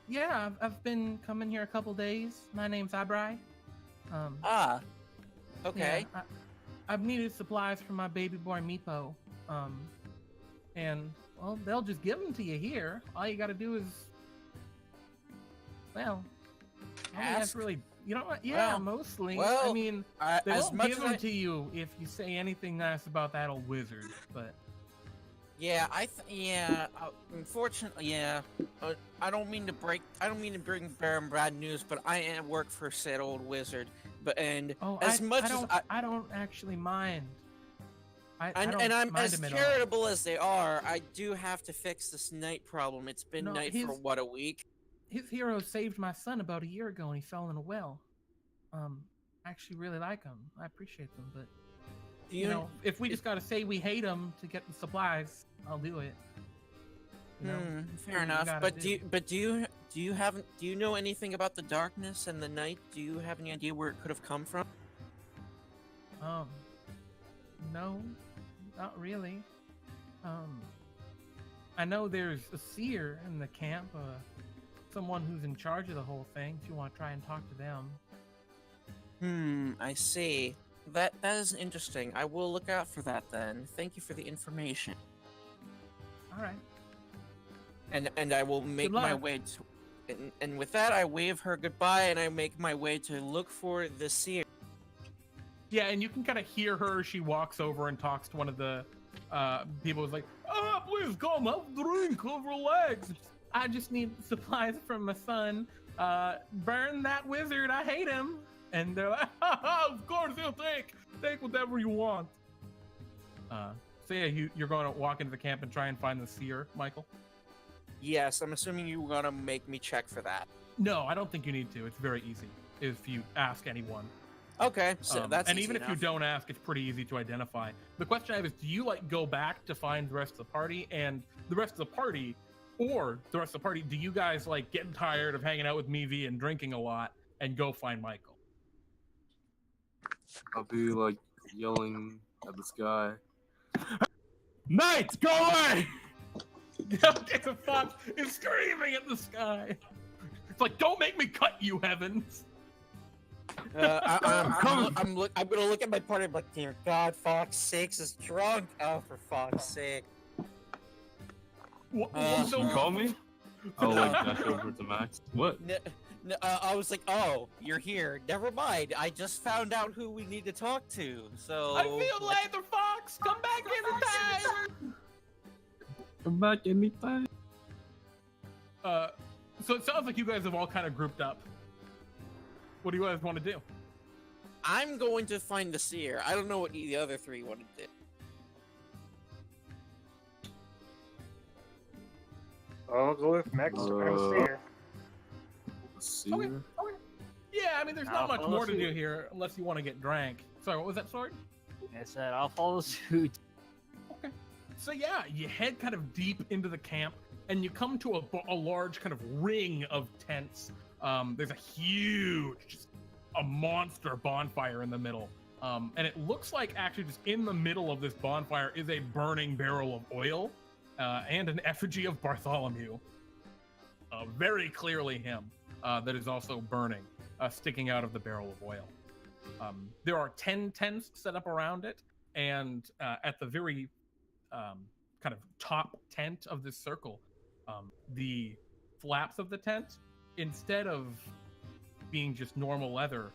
Yeah, I've been coming here a couple days. My name's Abrai. Okay. Yeah, I've needed supplies for my baby boy Meepo. And well, they'll just give them to you here. All you got to do is, well, I mean, that's Ask? really, you know what? Yeah, Well, mostly. well, I mean, they as won't much give as them to you if you say anything nice about that old wizard. But Yeah, unfortunately, yeah. I don't mean to bring bad news, but I am work for said old wizard. But I don't actually mind. I don't and I'm mind as him at all. charitable as they are, I do have to fix this night problem. It's been No, night for his- what, a week? His hero saved my son about a year ago, and he fell in a well. I actually really like him. I appreciate them, but Do you know, if we just gotta say we hate him to get the supplies, I'll do it. You know, fair we enough. gotta But do you know anything about the darkness and the night? Do you have any idea where it could have come from? No, not really. I know there's a seer in the camp, someone who's in charge of the whole thing. If you want to try and talk to them. I see. That is interesting. I will look out for that then. Thank you for the information. All right. And I will make my luck. way to. And with that, I wave her goodbye, and I make my way to look for the seer. Yeah, and you can kind of hear her. She walks over and talks to one of the people. Who's like, "Oh, please come, have a drink, relax. I just need supplies from my son. Burn that wizard. I hate him." And they're like, "Of course, he'll take whatever you want." So yeah, you're going to walk into the camp and try and find the seer, Michael? Yes, I'm assuming you're gonna make me check for that. No, I don't think you need to. It's very easy if you ask anyone. Okay, so that's and easy even if you enough. don't ask, it's pretty easy to identify. The question I have is, do you like go back to find the rest of the party, and the rest of the party, or the rest of the party, do you guys like getting tired of hanging out with Mevi and drinking a lot and go find Michael? I'll be like yelling at the sky. Knight, go away! Okay, the Fawkes is screaming at the sky. It's like, don't make me cut you, heavens. I'm gonna look at my partner like, dear God, Fawkes 6 is drunk. Oh, for Fawkes' sake. What, You call me? I'll like dash over to Max. What? I was like, oh, you're here. Never mind. I just found out who we need to talk to. So I feel later, Fawkes. Come back anytime. Come back anytime. So it sounds like you guys have all kind of grouped up. What do you guys want to do? I'm going to find the seer. I don't know what the other three want to do. I'll go with Max here. Seer? Yeah, I mean, there's I'll not much follow more to do suit. here unless you want to get drank. Sorry, what was that, Sword? I said I'll follow suit. Okay. So yeah, you head kind of deep into the camp, and you come to a large kind of ring of tents. There's a huge, just a monster bonfire in the middle. And it looks like actually just in the middle of this bonfire is a burning barrel of oil and an effigy of Bartholomew. Very clearly him, that is also burning, sticking out of the barrel of oil. There are 10 tents set up around it, and at the very kind of top tent of this circle, the flaps of the tent, instead of being just normal leather,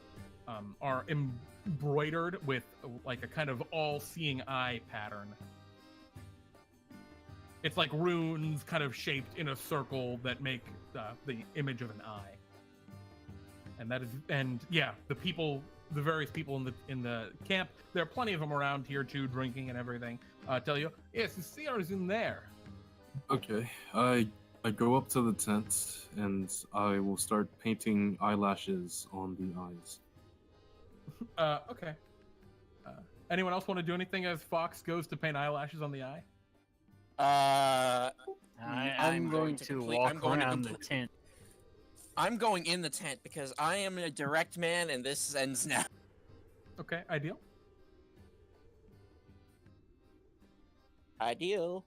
are embroidered with like a kind of all-seeing eye pattern. It's like runes kind of shaped in a circle that make the image of an eye. And yeah, the various people in the camp, there are plenty of them around here too, drinking and everything. Tell you, yes, the seer is in there. Okay, I go up to the tent and I will start painting eyelashes on the eyes. Okay. Anyone else want to do anything as Fawkes goes to paint eyelashes on the eye? I'm going to walk around the tent. I'm going in the tent because I am a direct man and this ends now. Okay, ideal. Ideal.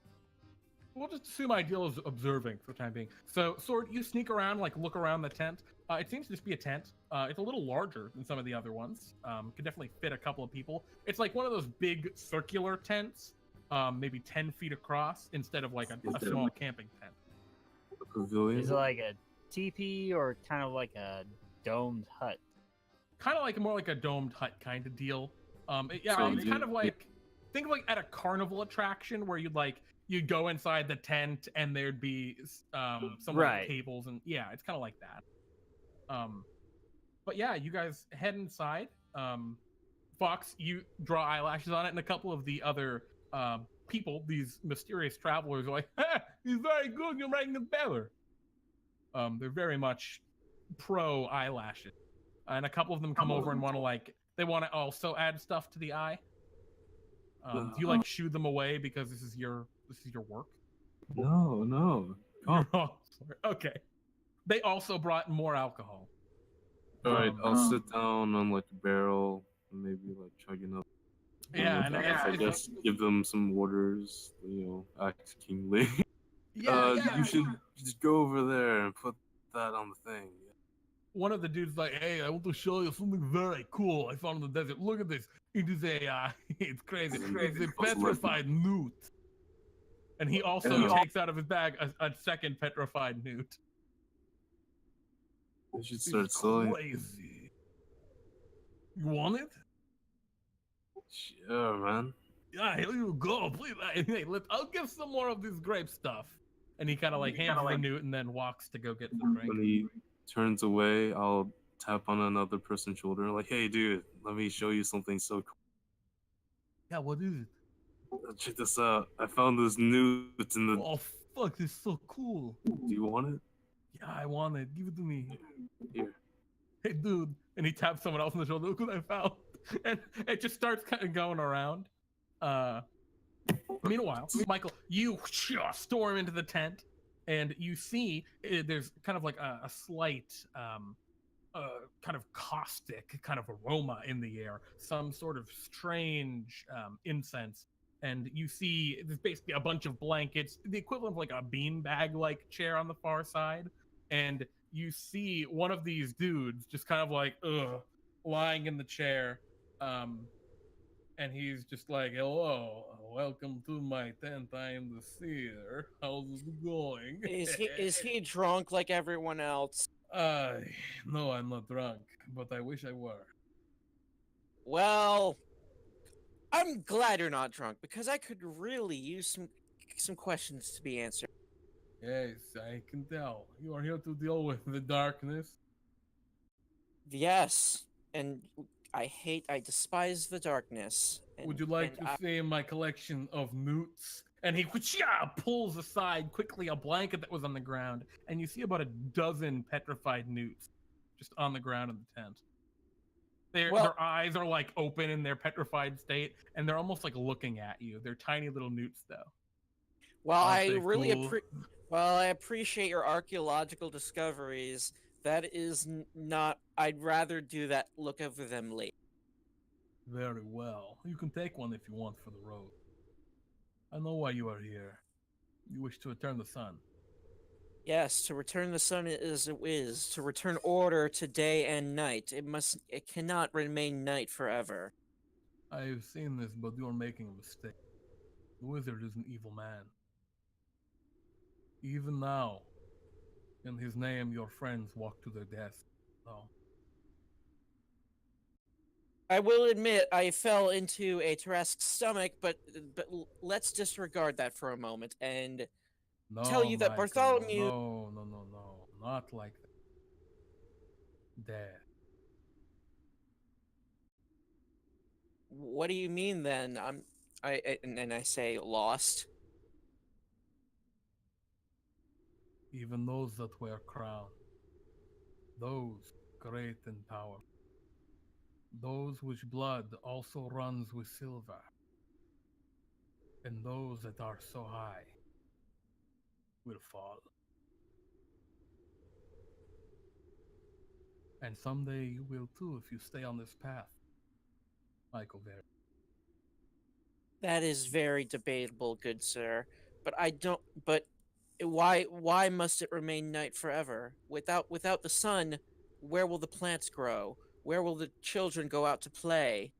We'll just assume ideal is observing for the time being. So, Sword, you sneak around, like look around the tent. It seems to just be a tent. It's a little larger than some of the other ones. Could definitely fit a couple of people. It's like one of those big circular tents, maybe 10 feet across, instead of like a small camping tent. A pavilion? Is it like a teepee or kind of like a domed hut? Kind of like more like a domed hut kind of deal. So It's kind of like, think of like at a carnival attraction where you'd go inside the tent and there'd be some like tables and yeah, it's kind of like that. But yeah, you guys head inside. Fawkes, you draw eyelashes on it, and a couple of the other people, these mysterious travelers, are like, he's very good, you're making it better. They're very much pro eyelashes. And a couple of them come over and want to also add stuff to the eye. Do you like shoo them away because this is your work? No. Oh, sorry. Okay. They also brought more alcohol. Alright, I'll sit down on like a barrel and maybe like chugging up. Yeah, and I guess give them some orders, act kingly. Yeah, You should just go over there and put that on the thing. One of the dudes like, hey, I want to show you something very cool I found in the desert. Look at this. It is it's crazy. It's a petrified newt. And he also takes out of his bag a second petrified newt. I should start selling. Crazy. You want it? Sure, man. Yeah, here you go. Please, I'll give some more of this grape stuff. And he kind of like hands the newt and then walks to go get the drink. When he turns away, I'll tap on another person's shoulder, like, "Hey, dude, let me show you something so cool. Yeah, what is it? Check this out. I found this newt in the. Oh, fuck, this is so cool. Do you want it? Yeah, I want it. Give it to me. Here. Hey, dude. And he taps someone else on the shoulder. Look what I found. And it just starts kind of going around. Meanwhile, Michael, you storm into the tent, and you see there's kind of like a slight kind of caustic kind of aroma in the air, some sort of strange incense. And you see there's basically a bunch of blankets, the equivalent of like a beanbag like chair on the far side. And you see one of these dudes just kind of like lying in the chair. And he's just like, "Hello, welcome to my tent. I am the seer. How's it going?" Is he drunk like everyone else? No, I'm not drunk, but I wish I were. Well, I'm glad you're not drunk because I could really use some questions to be answered. Yes, I can tell. You are here to deal with the darkness. Yes, and I despise the darkness. Would you like to see my collection of newts? And he pulls aside quickly a blanket that was on the ground, and you see about a dozen petrified newts just on the ground in the tent. Their eyes are like open in their petrified state, and they're almost like looking at you. They're tiny little newts, though. Well, Aren't they cool? I appreciate your archaeological discoveries. That is not. I'd rather do that. Look over them later. Very well. You can take one if you want for the road. I know why you are here. You wish to return the sun. Yes, to return the sun is to return order to day and night. It cannot remain night forever. I have seen this, but you are making a mistake. The wizard is an evil man. Even now, in his name, your friends walk to their death. No. I will admit I fell into a Tarrasque's stomach, but let's disregard that for a moment and tell you that Michael, Bartholomew. No, not like that. There. What do you mean then? I say lost. Even those that wear crown, those great in power, those which blood also runs with silver, and those that are so high will fall. And someday you will too if you stay on this path, Michael Verity. That is very debatable, good sir. But I don't. But why must it remain night forever? Without the sun, where will the plants grow? Where will the children go out to play?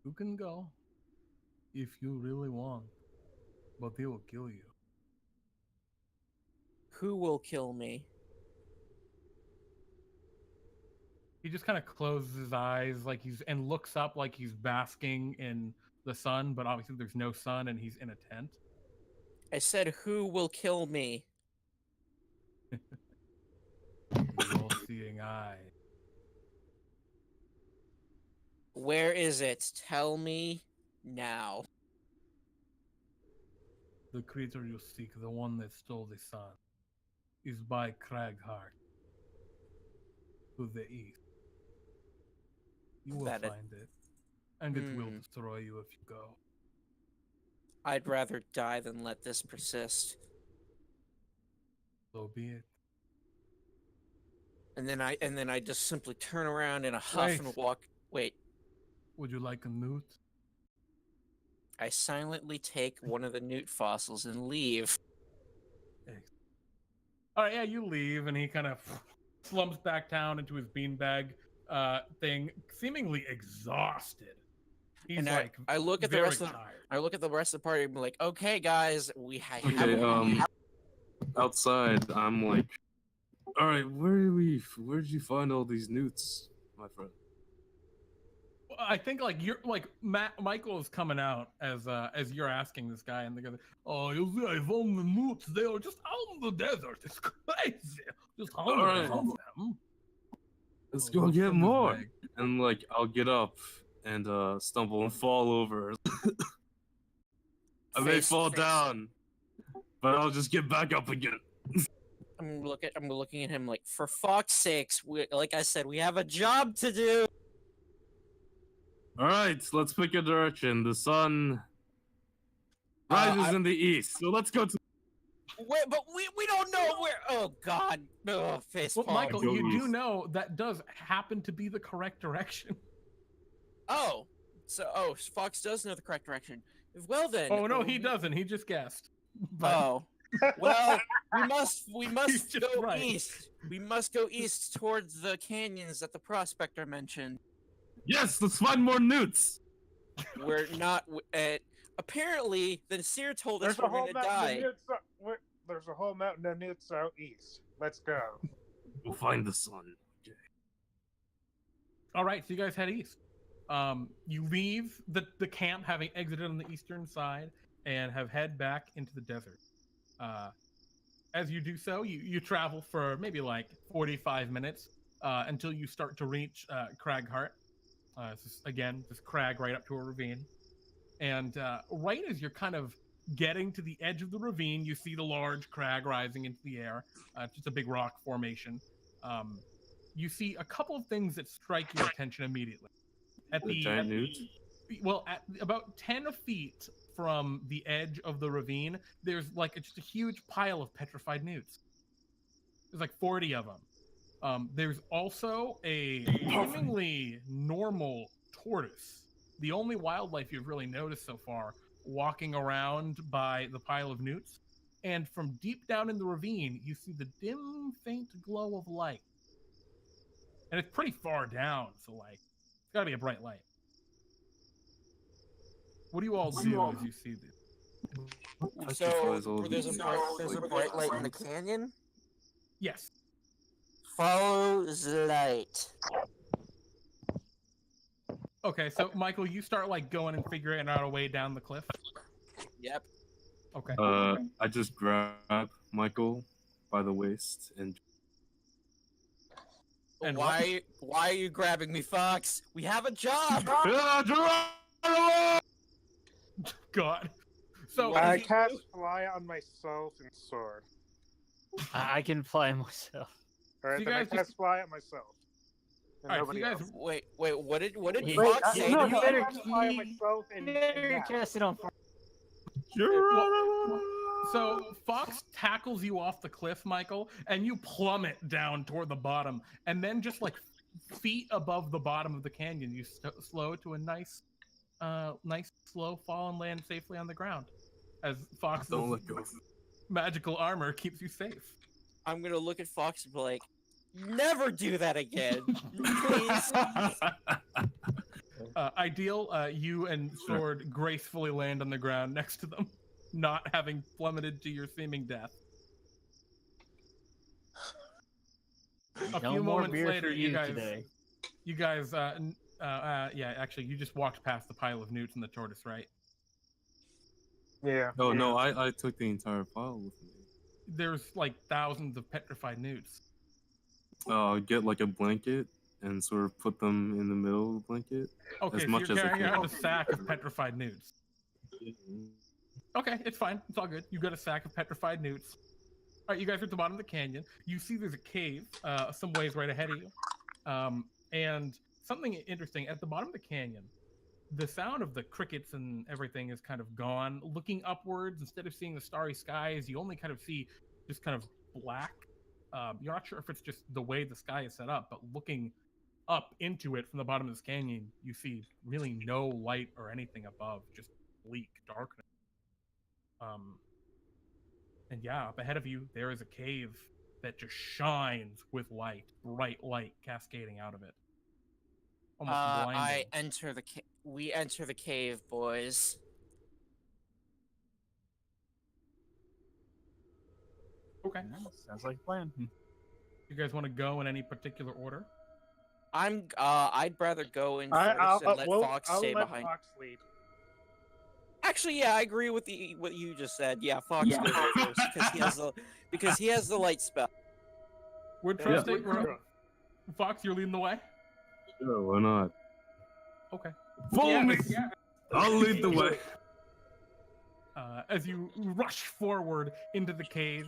You can go if you really want, but they will kill you. Who will kill me? He just kind of closes his eyes and looks up like he's basking in the sun, but obviously there's no sun and he's in a tent. I said, who will kill me? The all-seeing eye. Where is it? Tell me now. The creature you seek, the one that stole the sun, is by Cragheart, to the east. You will find it, and it will destroy you if you go. I'd rather die than let this persist. So be it. And then I just simply turn around in a huff and walk. Wait. Would you like a newt? I silently take one of the newt fossils and leave. All right, yeah, you leave, and he kind of slumps back down into his beanbag thing, seemingly exhausted. He's and I look at the rest of the party and be like, okay, guys, outside, I'm like, all right, where did you find all these newts, my friend? I think like you're like Michael is coming out as you're asking this guy, and the guy, oh, you see, I found the newts. They are just out in the desert. It's crazy. Just hundreds of them. Let's Oh, go what's get in this more. bag? And like I'll get up and stumble and fall over. I may Face- fall face- down, but I'll just get back up again. I'm looking at him like, for Fawkes' sakes, like I said, we have a job to do. All right, let's pick a direction. The sun rises in the east, so let's go to. Wait, but we don't know where. Oh God, no face Well, palm. Michael, Go you do east. know that does happen to be the correct direction. Oh, so Fawkes does know the correct direction. Well then. Oh no, he doesn't. He just guessed. But Oh, well, we He's must just go right. east. We must go east towards the canyons that the prospector mentioned. Yes, let's find more newts. We're not. Apparently, the seer told us There's a we're whole gonna mountain die. of newts. There's a whole mountain of newts out east. Let's go. We'll find the sun. Okay. all right, so you guys head east. You leave the camp, having exited on the eastern side, and have head back into the desert. As you do so, you travel for maybe like 45 minutes until you start to reach Cragheart. Again, this crag right up to a ravine. And right as you're kind of getting to the edge of the ravine, you see the large crag rising into the air. Just a big rock formation. You see a couple of things that strike your attention immediately. At The giant newts. Well, at about 10 feet from the edge of the ravine, there's like just a huge pile of petrified newts. There's like 40 of them. There's also a seemingly normal tortoise, the only wildlife you've really noticed so far, walking around by the pile of newts. And from deep down in the ravine, you see the dim, faint glow of light. And it's pretty far down, so like, it's gotta be a bright light. What do you all do as you see this? So there's a bright light in the canyon. Yes. Follow the light. Okay, so Michael, you start like going and figuring out a way down the cliff. Yep. Okay. I just grab Michael by the waist and. And why are you grabbing me, Fawkes? We have a job. God. So What I did he cast do? fly on myself and sword. I can fly myself. All right, you then I guys just- cast fly on myself. And all right, so nobody you guys else. Wait, what did Wait, Fawkes say? no, to you you? better cast fly on myself and that. cast it on fire. So Fawkes tackles you off the cliff, Michael, and you plummet down toward the bottom, and then just like feet above the bottom of the canyon, you slow to a nice slow fall and land safely on the ground, as Fawkes' Don't let go. magical armor keeps you safe. I'm gonna look at Fawkes and be like, never do that again, please. Ideal, you and Sword gracefully land on the ground next to them, not having plummeted to your seeming death. A No few more moments beer for later, you you guys, today. yeah, actually, you just walked past the pile of newts and the tortoise, right? Yeah. Oh no, I took the entire pile with me. There's like thousands of petrified newts. Get like a blanket and sort of put them in the middle of the blanket. Okay, As so much you're as I carrying can. around a sack of petrified newts. Okay, it's fine. It's all good. You got a sack of petrified newts. All right, you guys are at the bottom of the canyon. You see there's a cave some ways right ahead of you. And something interesting, at the bottom of the canyon, the sound of the crickets and everything is kind of gone. Looking upwards, instead of seeing the starry skies, you only kind of see just kind of black. You're not sure if it's just the way the sky is set up, but looking up into it from the bottom of this canyon, you see really no light or anything above, just bleak darkness. And yeah, up ahead of you, there is a cave that just shines with light, bright light cascading out of it. Almost blinding. We enter the cave, boys. Okay. Sounds like a plan. You guys want to go in any particular order? I'd rather go in I'll first and let Fawkes I'll stay let behind. Fox lead. Actually, yeah, I agree with what you just said. Yeah, Fawkes goes in first because he has the light spell. We're trusting. Fox, you're leading the way. Sure, why not? Okay. Follow me. Yeah. I'll lead the way. As you rush forward into the cave,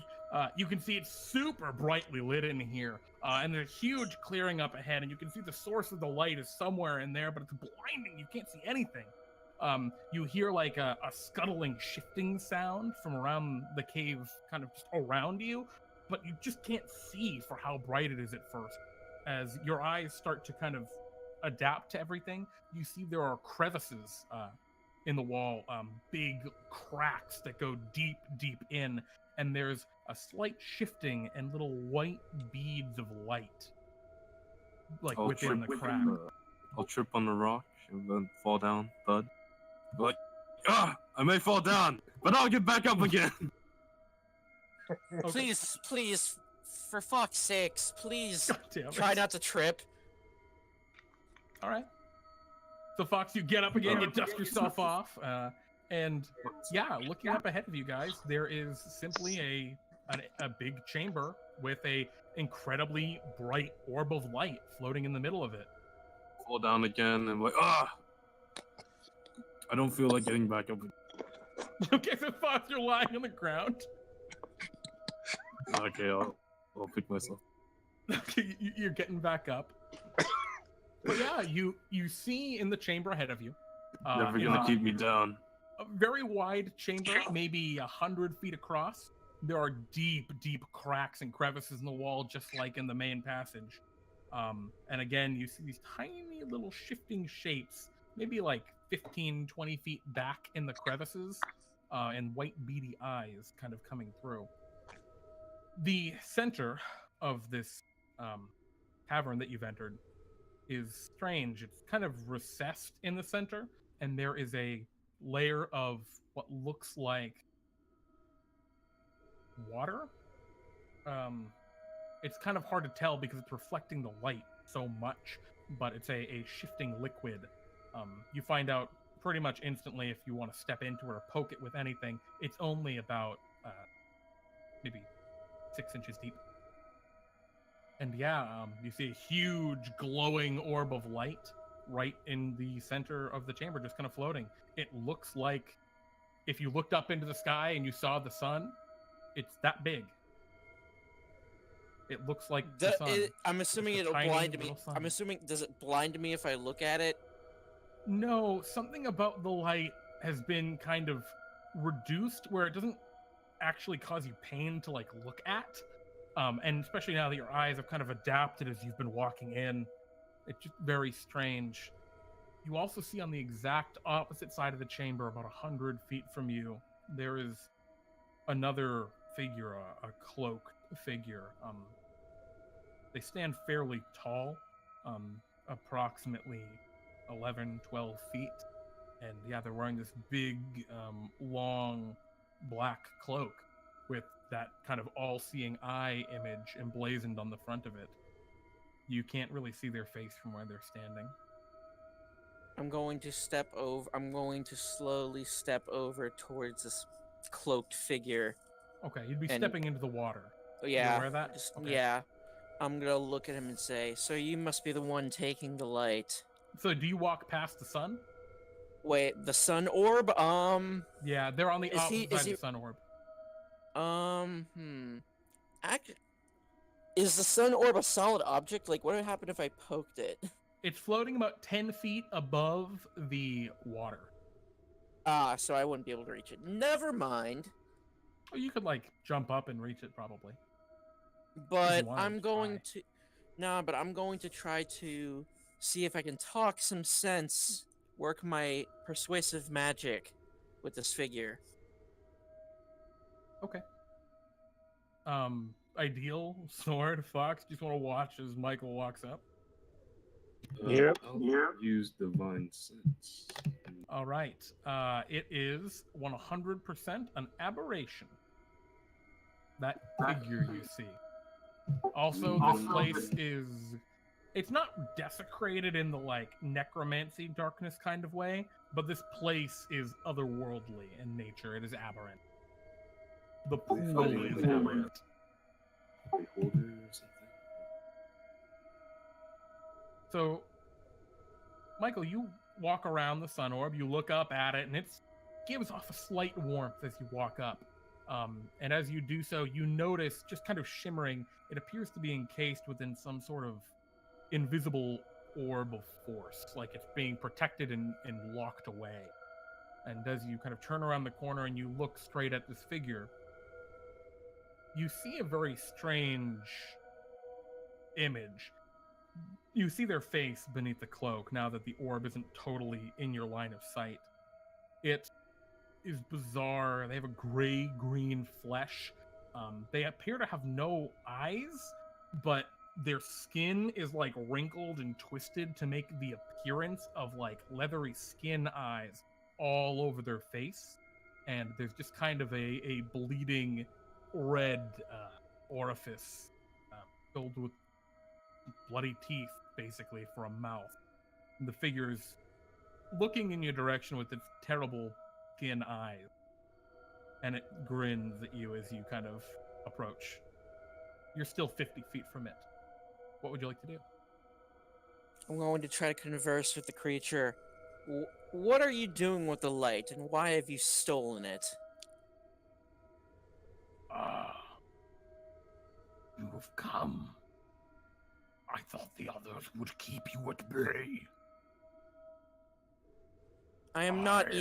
you can see it's super brightly lit in here, and there's a huge clearing up ahead, and you can see the source of the light is somewhere in there, but it's blinding. You can't see anything. You hear like a scuttling, shifting sound from around the cave, kind of just around you, but you just can't see for how bright it is at first. As your eyes start to kind of adapt to everything, you see there are crevices in the wall, big cracks that go deep, deep in, and there's a slight shifting and little white beads of light, like within the crack. I'll trip on the rock and then fall down, thud. Like, I may fall down, but I'll get back up again. Okay. Please, for fuck's sakes, please God damn it. try not to trip. All right. So Fox, you get up again, you dust yourself off, and yeah, looking up ahead of you guys, there is simply a big chamber with a incredibly bright orb of light floating in the middle of it. Fall down again and like, I don't feel like getting back up. Okay, so Fox, you're lying on the ground. Okay, I'll pick myself. Okay, you're getting back up. But yeah, you see in the chamber ahead of you. Never gonna keep me down. A very wide chamber, maybe 100 feet across. There are deep, deep cracks and crevices in the wall, just like in the main passage. And again, you see these tiny little shifting shapes, maybe like 15, 20 feet back in the crevices, and white beady eyes kind of coming through. The center of this cavern that you've entered is strange. It's kind of recessed in the center, and there is a layer of what looks like water. It's kind of hard to tell because it's reflecting the light so much, but it's a shifting liquid. You find out pretty much instantly if you want to step into it or poke it with anything. It's only about maybe 6 inches deep. And yeah, you see a huge glowing orb of light right in the center of the chamber, just kind of floating. It looks like if you looked up into the sky and you saw the sun, it's that big. It looks like the sun. I'm assuming Just a it'll tiny blind me. little sun. I'm assuming, does it blind me if I look at it? No, something about the light has been kind of reduced where it doesn't actually cause you pain to like look at. And especially now that your eyes have kind of adapted as you've been walking in, it's just very strange. You also see on the exact opposite side of the chamber, about 100 feet from you, there is another figure, a cloaked figure. They stand fairly tall, approximately 11, 12 feet. And yeah, they're wearing this big, long black cloak with that kind of all-seeing eye image emblazoned on the front of it. You can't really see their face from where they're standing. I'm going to slowly step over towards this cloaked figure. Okay, you'd be And- stepping into the water. Yeah. You aware of that? Okay. Yeah. I'm gonna look at him and say, "So you must be the one taking the light." So do you walk past the sun? Wait, the sun orb? Yeah, they're on the Is opposite he- side is of he- the sun orb. Is the sun orb a solid object? Like, what would happen if I poked it? It's floating about 10 feet above the water. So I wouldn't be able to reach it. Never mind. Or you could, like, jump up and reach it, probably. But wanted I'm to going to... Nah, but I'm going to try to see if I can talk some sense, work my persuasive magic with this figure. Okay. Ideal sword, Fox. Just want to watch as Michael walks up. Yep. I'll use divine sense. All right. It is 100% an aberration. That figure you see. Also, this place is It's not desecrated in the like necromancy darkness kind of way, but this place is otherworldly in nature. It is aberrant. The pool is aberrant. Beholder or something. So, Michael, you walk around the sun orb, you look up at it, and it gives off a slight warmth as you walk up. And as you do so, you notice, just kind of shimmering, it appears to be encased within some sort of invisible orb of force, like it's being protected and locked away. And as you kind of turn around the corner and you look straight at this figure, you see a very strange image. You see their face beneath the cloak now that the orb isn't totally in your line of sight. It is bizarre. They have a gray-green flesh. They appear to have no eyes, but their skin is like wrinkled and twisted to make the appearance of like leathery skin eyes all over their face. And there's just kind of a bleeding red orifice filled with bloody teeth, basically, for a mouth. And the figure's looking in your direction with its terrible skin eyes. And it grins at you as you kind of approach. You're still 50 feet from it. What would you like to do? I'm going to try to converse with the creature. What are you doing with the light, and why have you stolen it? You have come. I thought the others would keep you at bay. I am not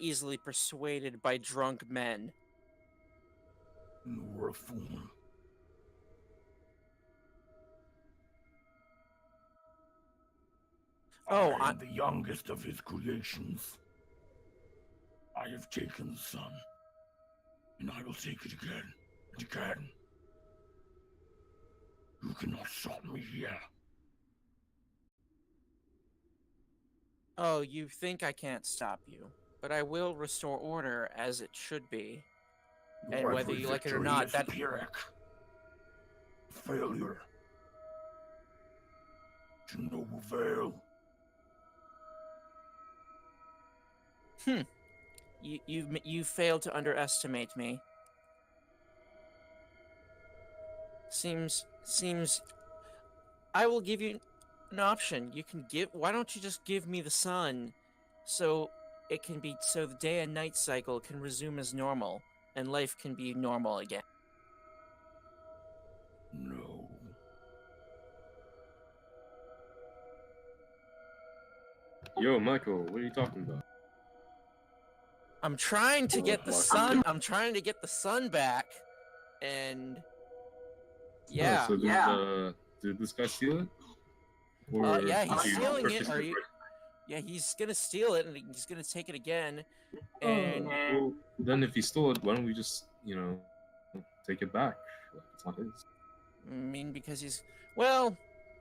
easily persuaded by drunk men. You're a fool. Oh, I am the youngest of his creations. I have taken the sun, and I will take it again and again. You cannot stop me here. Oh, you think I can't stop you, but I will restore order as it should be. And Your whether every you like it or victory not, is that Pyrrhic. Failure. To no avail. You failed to underestimate me. Seems I will give you an option. Why don't you just give me the sun so it can be so the day and night cycle can resume as normal and life can be normal again. No. Yo, Michael, what are you talking about? I'm trying to get the sun. I'm trying to get the sun back, and yeah, Oh, so did this guy steal it? yeah, he's did you stealing it. purchase Or yeah, he's gonna steal it, and he's gonna take it again. And well, then if he stole it, why don't we just, take it back? Like, it's not his. I mean, because he's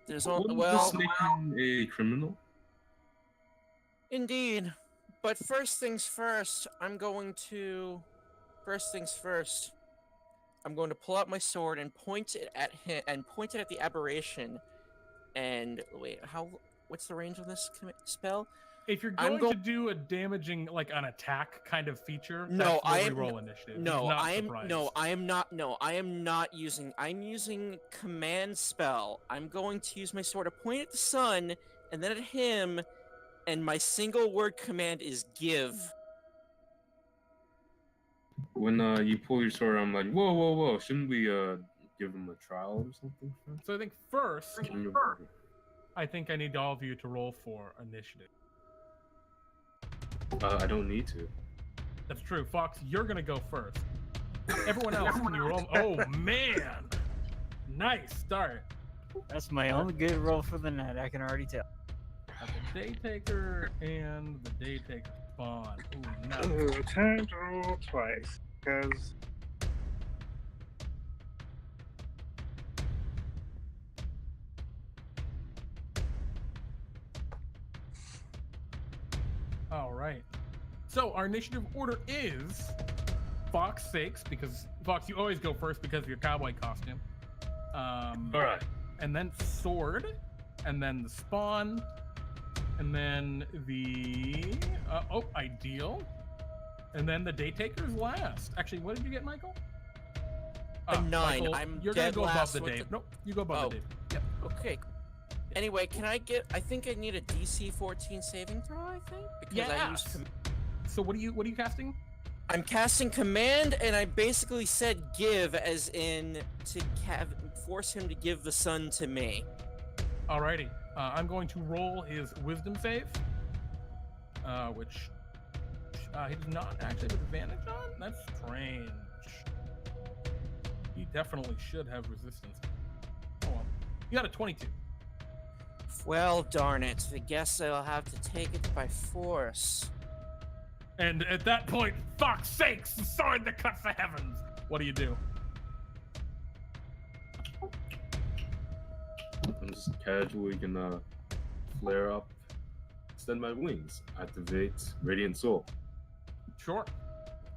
there's Wouldn't well, this make him a criminal? indeed. But first things first, I'm going to pull out my sword and point it at him, and point it at the aberration. And wait, what's the range of this spell? If you're going to do a damaging, like an attack kind of feature, No, that's where we roll initiative. I am not using. I'm using command spell. I'm going to use my sword to point at the sun and then at him, and my single word command is give. When you pull your sword, I'm like, whoa! Shouldn't we give him a trial or something? So I think first, I think I need all of you to roll for initiative. I don't need to. That's true. Fawkes, you're gonna go first. Everyone else, can you roll? Oh man, nice start. That's my only good roll for the night. I can already tell. The Daytaker and the Daytaker spawn. Ooh, nice. Time to roll twice, because All right. So our initiative order is Fawkes 6, because Fawkes, you always go first because of your cowboy costume. All right. And then Sword, and then the spawn, and then the ideal, and then the Daytaker's last. Actually, what did you get, Michael? A 9. Michael, I'm you're gonna dead go above last the with Dave. the- Nope, you go above the Dave. Yep. Okay. Anyway, can I get? I think I need a DC 14 saving throw. I think because I used. Yes. So what are you casting? I'm casting command, and I basically said give, as in to force him to give the sun to me. Alrighty. I'm going to roll his wisdom save, which he does not actually have advantage on. That's strange. He definitely should have resistance. Oh well. You got a 22. Well, darn it. I guess I'll have to take it by force. And at that point, fuck's sakes, the sword that cuts the heavens. What do you do? I'm just casually gonna flare up, extend my wings, activate Radiant Soul, Sure.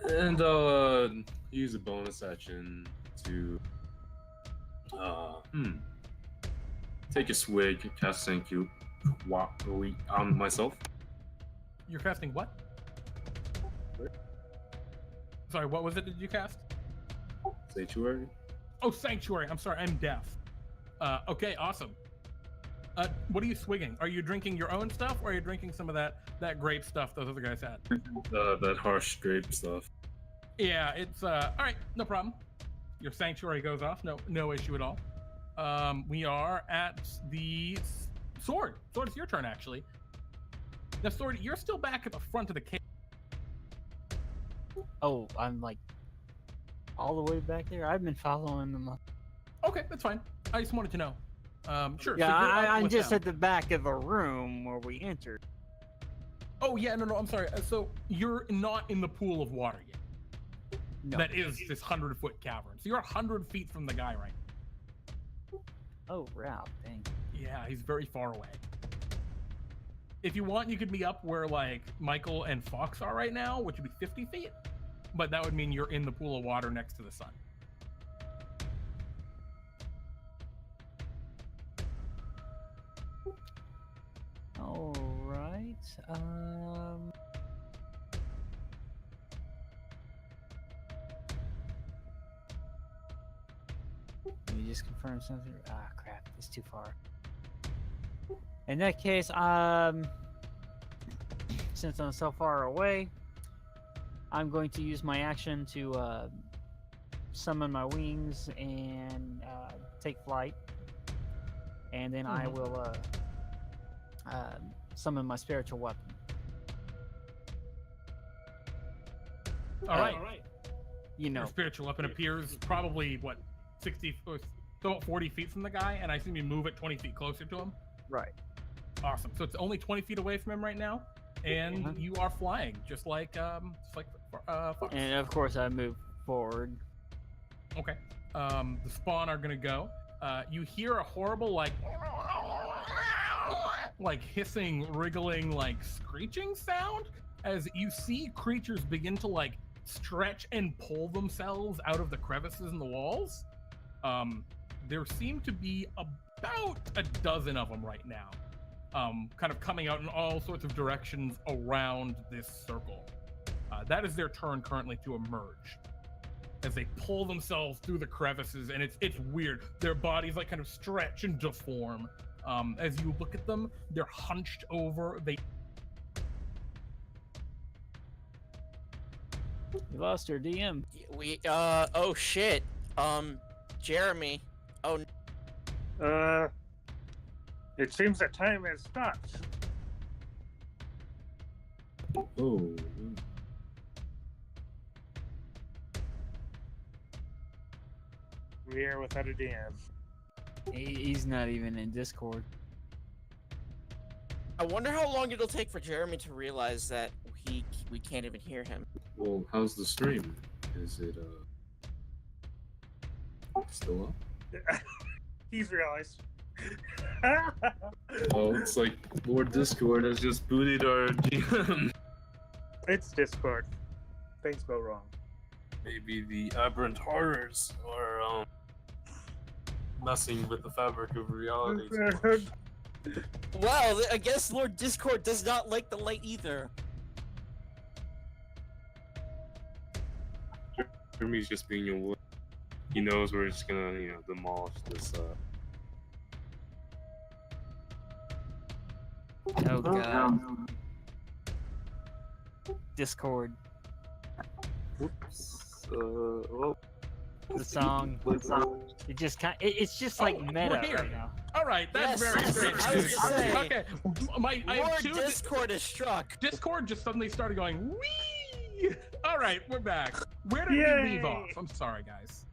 and use a bonus action to take a swig, cast Thank You on myself. You're casting what? Sorry, what was it did you cast? Sanctuary. Oh, Sanctuary. I'm sorry, I'm deaf. Okay, awesome. What are you swigging? Are you drinking your own stuff, or are you drinking some of that grape stuff those other guys had? That harsh grape stuff. Yeah, it's all right, no problem. Your Sanctuary goes off, no issue at all. We are at the Sword. Sword, it's your turn actually. Now, Sword, you're still back at the front of the cave. Oh, I'm like all the way back there. I've been following them up. Okay, that's fine. I just wanted to know. Sure. Yeah, so you're up I'm with just them. at the back of the room where we entered. Oh yeah, no, I'm sorry. So you're not in the pool of water yet. No. That is this 100-foot cavern. So you're 100 feet from the guy right now. Oh, wow, dang. Yeah, he's very far away. If you want, you could be up where like Michael and Fawkes are right now, which would be 50 feet. But that would mean you're in the pool of water next to the sun. All right. Let me just confirm something. Ah, crap. It's too far. In that case, since I'm so far away, I'm going to use my action to summon my wings and take flight. And then I will summon my spiritual weapon. All right. You know, Your spiritual weapon appears probably, what, 60 or about 40 feet from the guy, and I assume you move it 20 feet closer to him? right. Awesome. So it's only 20 feet away from him right now, and you are flying, just like Fawkes. And of course, I move forward. Okay. The spawn are gonna go. You hear a horrible like hissing, wriggling, like screeching sound as you see creatures begin to like stretch and pull themselves out of the crevices in the walls. There seem to be about a dozen of them right now, kind of coming out in all sorts of directions around this circle. That is their turn currently to emerge as they pull themselves through the crevices, and it's weird. Their bodies like kind of stretch and deform. As you look at them, they're hunched over. We lost our DM. Oh shit. Jeremy. Oh, It seems that time has stopped. Oh. We are without a DM. He's not even in Discord. I wonder how long it'll take for Jeremy to realize that we can't even hear him. Well, how's the stream? Is it still up? He's realized. Oh, it's like Lord Discord has just booted our GM. It's Discord. Things go wrong. Maybe the aberrant horrors are messing with the fabric of reality. Well, I guess Lord Discord does not like the light either. Jeremy's just being a wood. He knows we're just gonna, demolish this. Oh god. Discord. Whoops. Well, The song. It just it's just like meta we're here. right now. All right, that's Yes, very strange. I was just saying. Okay, I have Lord two. Discord is struck. Discord just suddenly started going wee. All right, we're back. Where did we leave off? I'm sorry, guys.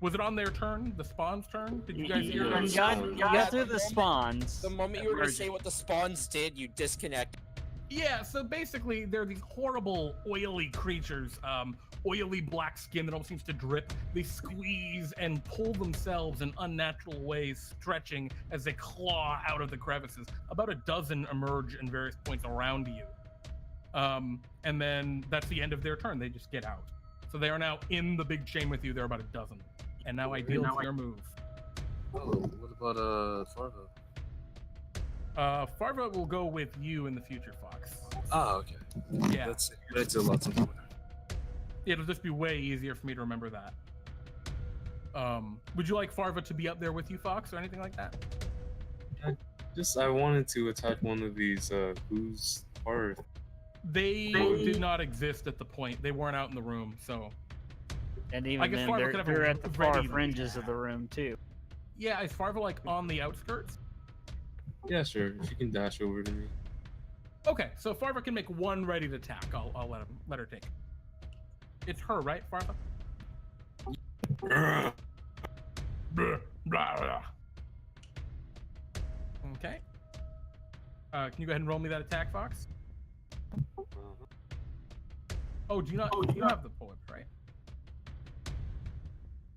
Was it on their turn? The spawn's turn? Did you guys hear? Yeah. You got through the spawns. The moment you were going to say what the spawns did, you disconnected. Yeah, so basically, they're these horrible, oily creatures, oily black skin that almost seems to drip. They squeeze and pull themselves in unnatural ways, stretching as they claw out of the crevices. About a dozen emerge in various points around you. And then that's the end of their turn. They just get out. So they are now in the big chain with you. There are about a dozen. And now Ideal, it's your move. oh, what about Farva? Farva will go with you in the future, Fawkes. Ah, okay. Yeah. That's a lot to do. It'll just be way easier for me to remember that. Would you like Farva to be up there with you, Fawkes, or anything like that? I wanted to attack one of these. Who's Hearth? They did not exist at the point. They weren't out in the room, so And I even guess then, Farva could have they're a at the far ready- fringes of the room too. yeah. Is Farva like on the outskirts? Yeah, sure. She can dash over to me. Okay, so Farva can make one ready to attack. I'll let her take. It's her, right, Farva? Okay. Can you go ahead and roll me that attack, Fawkes? Oh, do you not? You have the poem, right?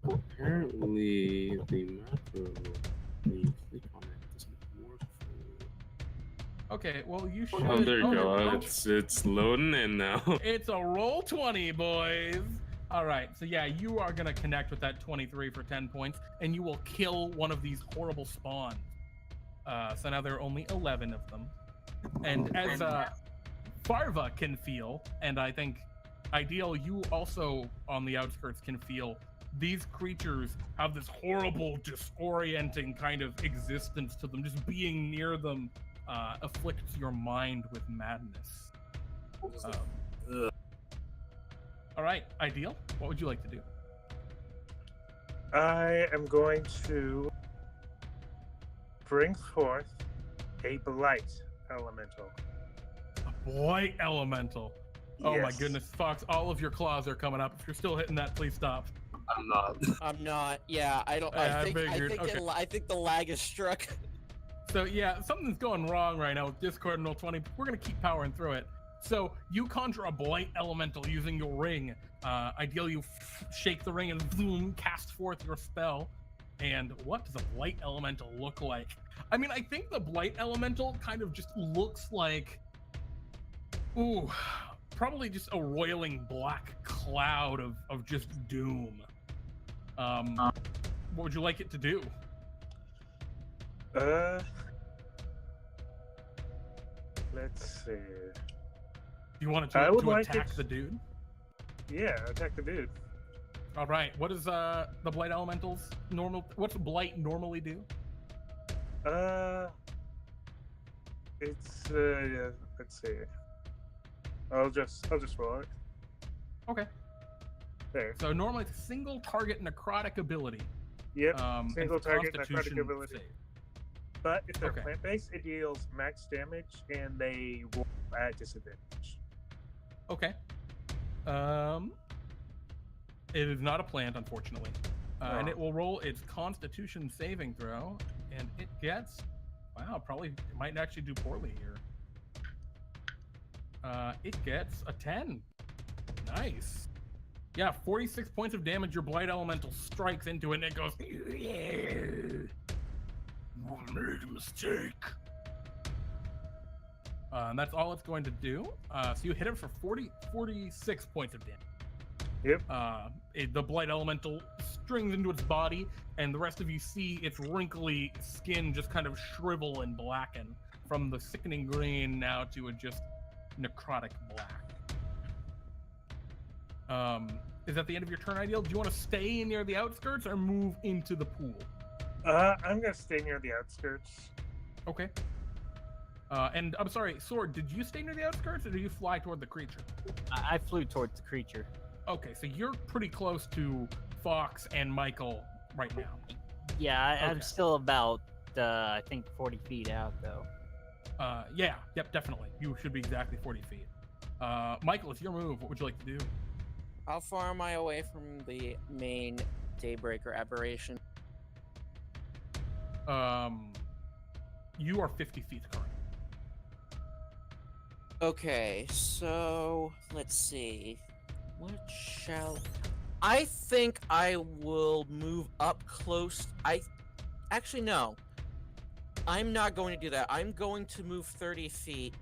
Apparently, the macro. When you click on it, doesn't work. Okay, well you should. Oh, there you go. oh, It's loading in now. It's a roll 20, boys. All right, so yeah, you are gonna connect with that 23 for 10 points, and you will kill one of these horrible spawns. So now there are only 11 of them, and as Farva can feel, and I think Ideal, you also on the outskirts can feel, these creatures have this horrible, disorienting kind of existence to them. Just being near them afflicts your mind with madness. All right, Ideal, what would you like to do? I am going to bring forth a blight elemental. A blight elemental. Oh my Yes. goodness, Fawkes, all of your claws are coming up. If you're still hitting that, please stop. I'm not. I'm not. Yeah, I don't. Yeah, I I think. figured, okay. I think the lag is struck. So yeah, something's going wrong right now with Discord and Roll20. We're gonna keep powering through it. So you conjure a blight elemental using your ring. Ideally, you shake the ring and boom, cast forth your spell. And what does a blight elemental look like? I mean, I think the blight elemental kind of just looks like, ooh, probably just a roiling black cloud of just doom. What would you like it to do? Let's see. You want it I to would like attack it- the dude? Yeah, attack the dude. All right. What does the blight elementals what's blight normally do? It's yeah, let's see. I'll just roll it. Okay. There. So normally it's a single target necrotic ability. Yep. And Single target necrotic Constitution ability. save. But if they're Okay. plant-based, it deals max damage and they roll at disadvantage. Okay. It is not a plant, unfortunately. And it will roll its Constitution saving throw, and it gets. Wow, probably it might actually do poorly here. It gets a 10. Nice. Yeah, 46 points of damage. Your blight elemental strikes into it, and it goes. You made a mistake. And that's all it's going to do. So you hit it for 46 points of damage. Yep. The blight elemental strings into its body, and the rest of you see its wrinkly skin just kind of shrivel and blacken from the sickening green now to a just necrotic black. Is that the end of your turn, Ideal? Do you want to stay near the outskirts or move into the pool? I'm gonna stay near the outskirts. Okay. And I'm sorry, Sword, did you stay near the outskirts or did you fly toward the creature? I flew towards the creature. Okay, so you're pretty close to Fawkes and Michael right now. Yeah, I'm Okay. still about, I think, 40 feet out, though. Yep, definitely. You should be exactly 40 feet. Michael, it's your move. What would you like to do? How far am I away from the main Daybreaker aberration? You are 50 feet currently. Okay, so let's see. What shall I think I will move up close. Actually no. I'm not going to do that. I'm going to move 30 feet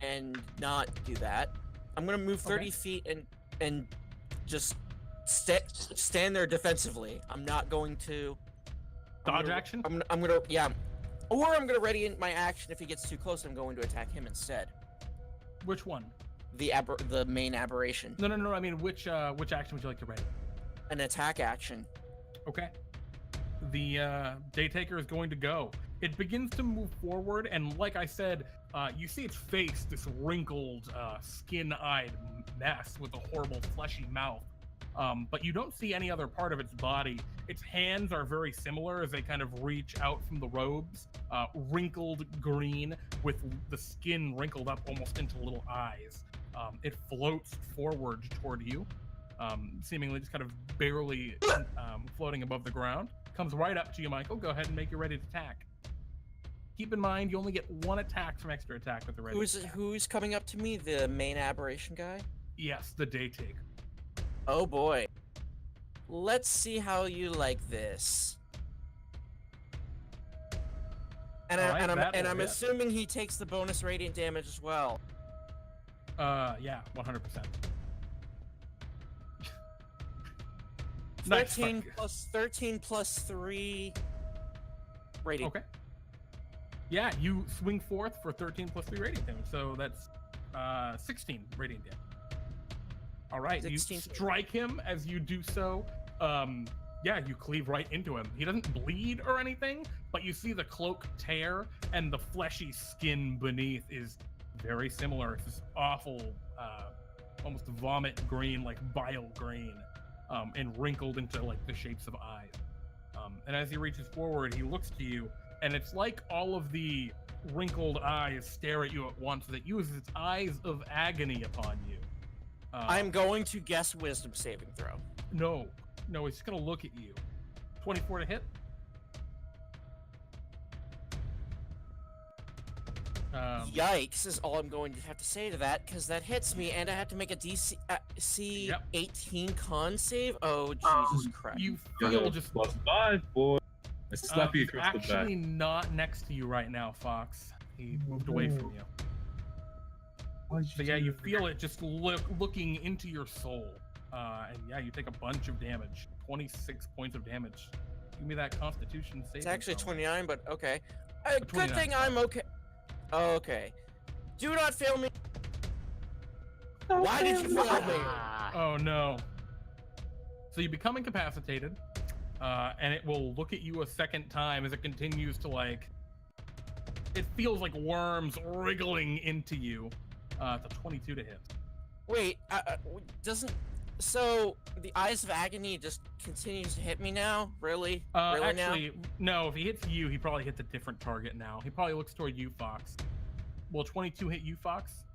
and not do that. I'm going to move 30 feet and just stand there defensively. I'm not going to Dodge action? I'm gonna yeah. Or I'm gonna ready in my action if he gets too close. I'm going to attack him instead. Which one? The main aberration. No. I mean, which action would you like to ready? An attack action. Okay. The Daytaker is going to go. It begins to move forward, and like I said, you see its face, this wrinkled, skin-eyed mess with a horrible fleshy mouth. But you don't see any other part of its body. Its hands are very similar as they kind of reach out from the robes, wrinkled green with the skin wrinkled up almost into little eyes. It floats forward toward you, seemingly just kind of barely floating above the ground. Comes right up to you, Michael. Go ahead and make your ready to attack. Keep in mind, you only get one attack from extra attack with the ready. Who's coming up to me? The main aberration guy? Yes, the Daytaker. Oh boy. Let's see how you like this. And I'm assuming he takes the bonus radiant damage as well. Yeah, 100%. Nice 13 plus 3 radiant. Okay. Yeah, you swing forth for 13 plus 3 radiant damage, so that's 16 radiant damage. All right, 16. You strike him as you do so. Yeah, you cleave right into him. He doesn't bleed or anything, but you see the cloak tear, and the fleshy skin beneath is very similar. It's this awful, almost vomit green, like bile green, and wrinkled into like the shapes of eyes. And as he reaches forward, he looks to you, and it's like all of the wrinkled eyes stare at you at once. That uses its eyes of agony upon you. I'm going to guess wisdom saving throw. No, he's just gonna look at you. 24 to hit. Yikes is all I'm going to have to say to that, because that hits me, and I have to make a DC 18 con save. Oh Jesus Christ! You feel just +5, boy. I slap you across the back. Actually, not next to you right now, Fawkes. He moved away from you. So yeah, you feel it just looking into your soul, and yeah, you take a bunch of damage. 26 points of damage. Give me that Constitution save. It's actually 29, but okay. Good 29, thing I'm okay. Okay. Do not fail me. Why did you fail me? Oh no. So you become incapacitated, and it will look at you a second time as it continues to like. It feels like worms wriggling into you. It's a 22 to hit. Wait, doesn't... So, the Eyes of Agony just continues to hit me now? Really? Really actually, no, if he hits you, he probably hits a different target now. He probably looks toward you, Fawkes. Will 22 hit you, Fawkes?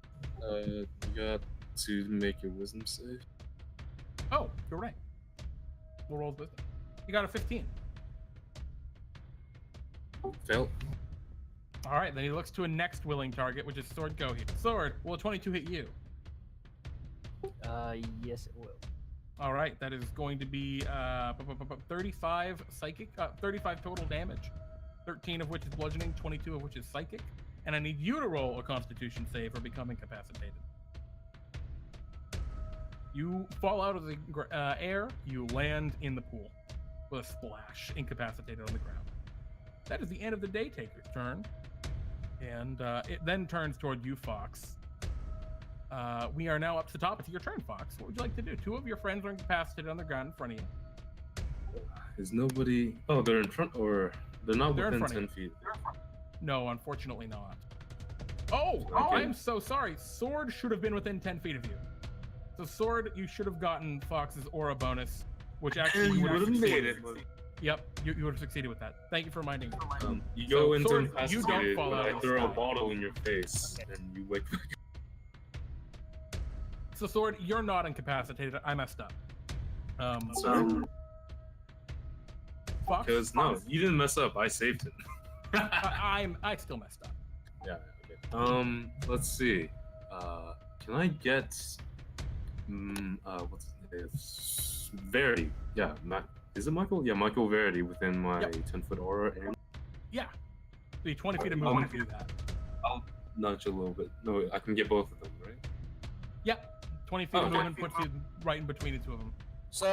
You got to make your wisdom save. Oh, you're right. We'll roll wisdom. You got a 15. Failed. All right, then he looks to a next willing target, which is Sword Coheir. Sword, will 22 hit you? Yes, it will. All right, that is going to be 35 psychic, 35 total damage, 13 of which is bludgeoning, 22 of which is psychic, and I need you to roll a Constitution save or become incapacitated. You fall out of the air. You land in the pool with a splash, incapacitated on the ground. That is the end of the Daytaker's turn, and it then turns toward you, Fawkes. We are now up to the top. It's your turn, Fawkes. What would you like to do? Two of your friends are incapacitated on the ground in front of you. Is nobody? Oh, they're in front, or they're not They're in within front of 10 feet. No, unfortunately not. Oh, Okay. I'm so sorry. Sword should have been within 10 feet of you. So Sword, you should have gotten Fox's aura bonus, which actually you would have succeeded. Yep, you would have succeeded with that. Thank you for reminding me. You So, go into Sword, you incapacitated, don't fall but out I of the throw a sky. bottle in your face, and you wake back. So Sword, you're not incapacitated. I messed up. So, Fox, because no, you didn't mess up. I saved him. I still messed up. Yeah. Okay. Let's see. Can I get? What's his name? Verity. Yeah. Is it Michael? Yeah, Michael Verity within my 10-foot aura. And Yeah. The 20 feet of movement to do that. I'll nudge a little bit. No, I can get both of them, right? Yeah. 20 feet of movement puts you right in between the two of them. So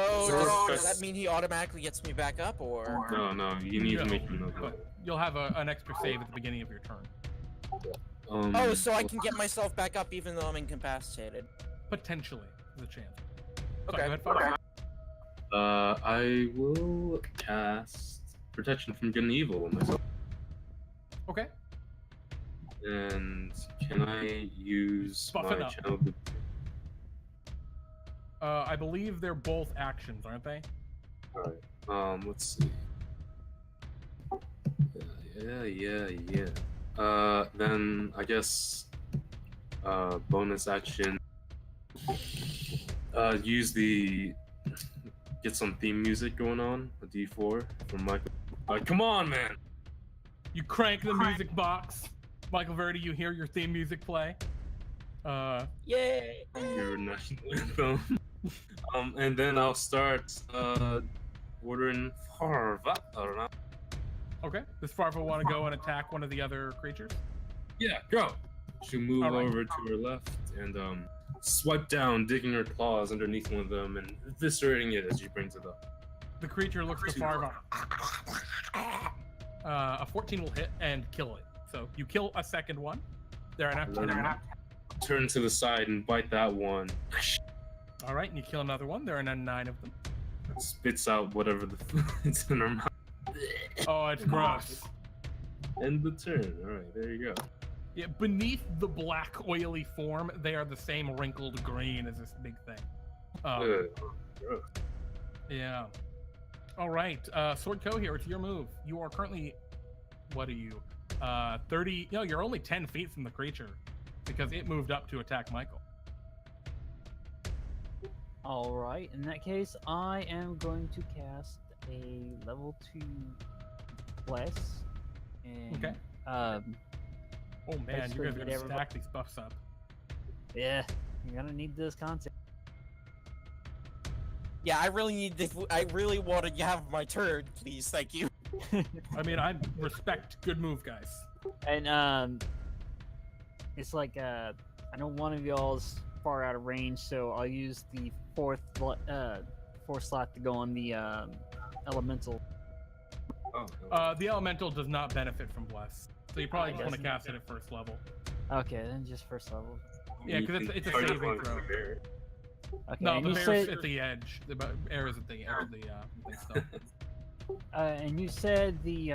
does that mean he automatically gets me back up, or? No. You need to make him know. But you'll have an extra save at the beginning of your turn. Oh, so I can get myself back up even though I'm incapacitated. Potentially, there's a chance. Okay. Sorry, go ahead, Fox. I will cast Protection from Good and Evil on myself. Okay. And can I use Buff it my up. channel? I believe they're both actions, aren't they? Alright. Let's see. Yeah. Then I guess bonus action. Use the get some theme music going on. A D4 from Michael. Come on, man. You crank the music box. Michael Verity, you hear your theme music play. Yay! Your national anthem. And then I'll start ordering Farva. I don't know. Okay. Does Farva want to go and attack one of the other creatures? Yeah, go. She'll move All right. over to her left and swipe down, digging her claws underneath one of them and eviscerating it as she brings it up. The creature looks to Farva. A 14 will hit and kill it. So you kill a second one. They're an up. Turn to the side and bite that one. All right, and you kill another one. There are 9 of them. Spits out whatever it's in her mouth. Oh, it's gross. End the turn. All right, there you go. Yeah, beneath the black, oily form, they are the same wrinkled green as this big thing. Good. Gross. Yeah. All right, Sword Coheir, it's your move. You are currently, what are you? 30. No, you're only 10 feet from the creature because it moved up to attack Michael. All right. In that case, I am going to cast a level 2 bless. And, Okay. Um. Oh man, Basically you guys are get gonna everybody- stack these buffs up. Yeah, you're gonna need this concept. Yeah, I really need this. I really want to have my turn, please. Thank you. I mean, I respect good move, guys. And it's like I know one of y'all's far out of range, so I'll use the fourth slot to go on the elemental. Oh, The elemental does not benefit from bless, so you probably Oh, just want to doesn't. cast it at first level. Okay, then just first level. Yeah, because it's a saving throw. Okay, No, and the you bear's said at the edge. The air is at the edge of the thing stuff. and you said the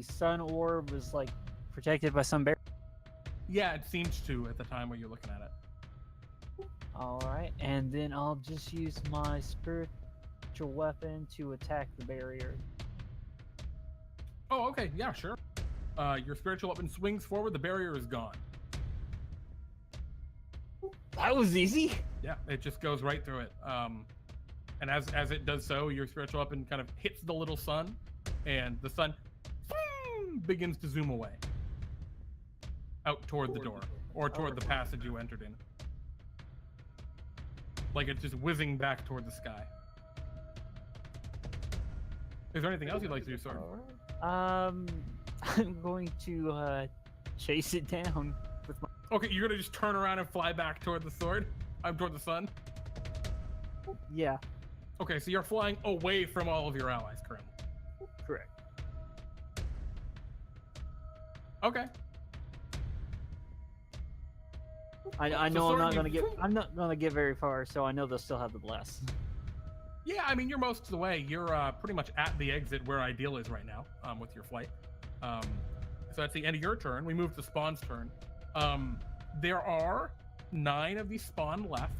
sun orb was like protected by some bear. Yeah, it seems to at the time where you're looking at it. All right, and then I'll just use my spiritual weapon to attack the barrier. Oh, okay, yeah, sure. Your spiritual weapon swings forward. The barrier is gone. That was easy. Yeah, it just goes right through it. And as it does so, your spiritual weapon kind of hits the little sun, and the sun begins to zoom away out toward the door or toward the passage you entered in. Like it's just whizzing back toward the sky. Is there anything else you'd like to do, Sword? I'm going to chase it down with my. Okay, you're gonna just turn around and fly back toward the sword. I'm toward the sun. Yeah, Okay, so you're flying away from all of your allies currently. correct. Okay. I So know I'm Sword, not you- gonna get. I'm not gonna get very far, so I know they'll still have the blast. Yeah, I mean, you're most of the way. You're pretty much at the exit where Ideal is right now with your flight. So that's the end of your turn. We move to Spawn's turn. There are 9 of these Spawn left.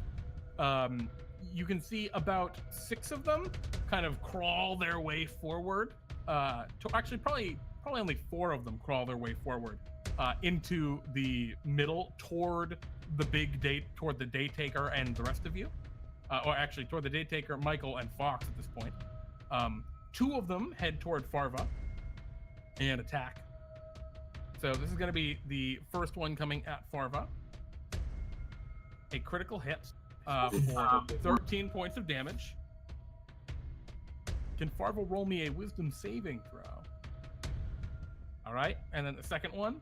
You can see about 6 of them kind of crawl their way forward. Actually, probably only 4 of them crawl their way forward into the middle toward the toward the Daytaker and the rest of you. Or actually toward the Daytaker, Michael, and Fawkes at this point. 2 of them head toward Farva and attack. So this is going to be the first one coming at Farva. A critical hit for 13 points of damage. Can Farva roll me a wisdom saving throw? All right, and then the second one,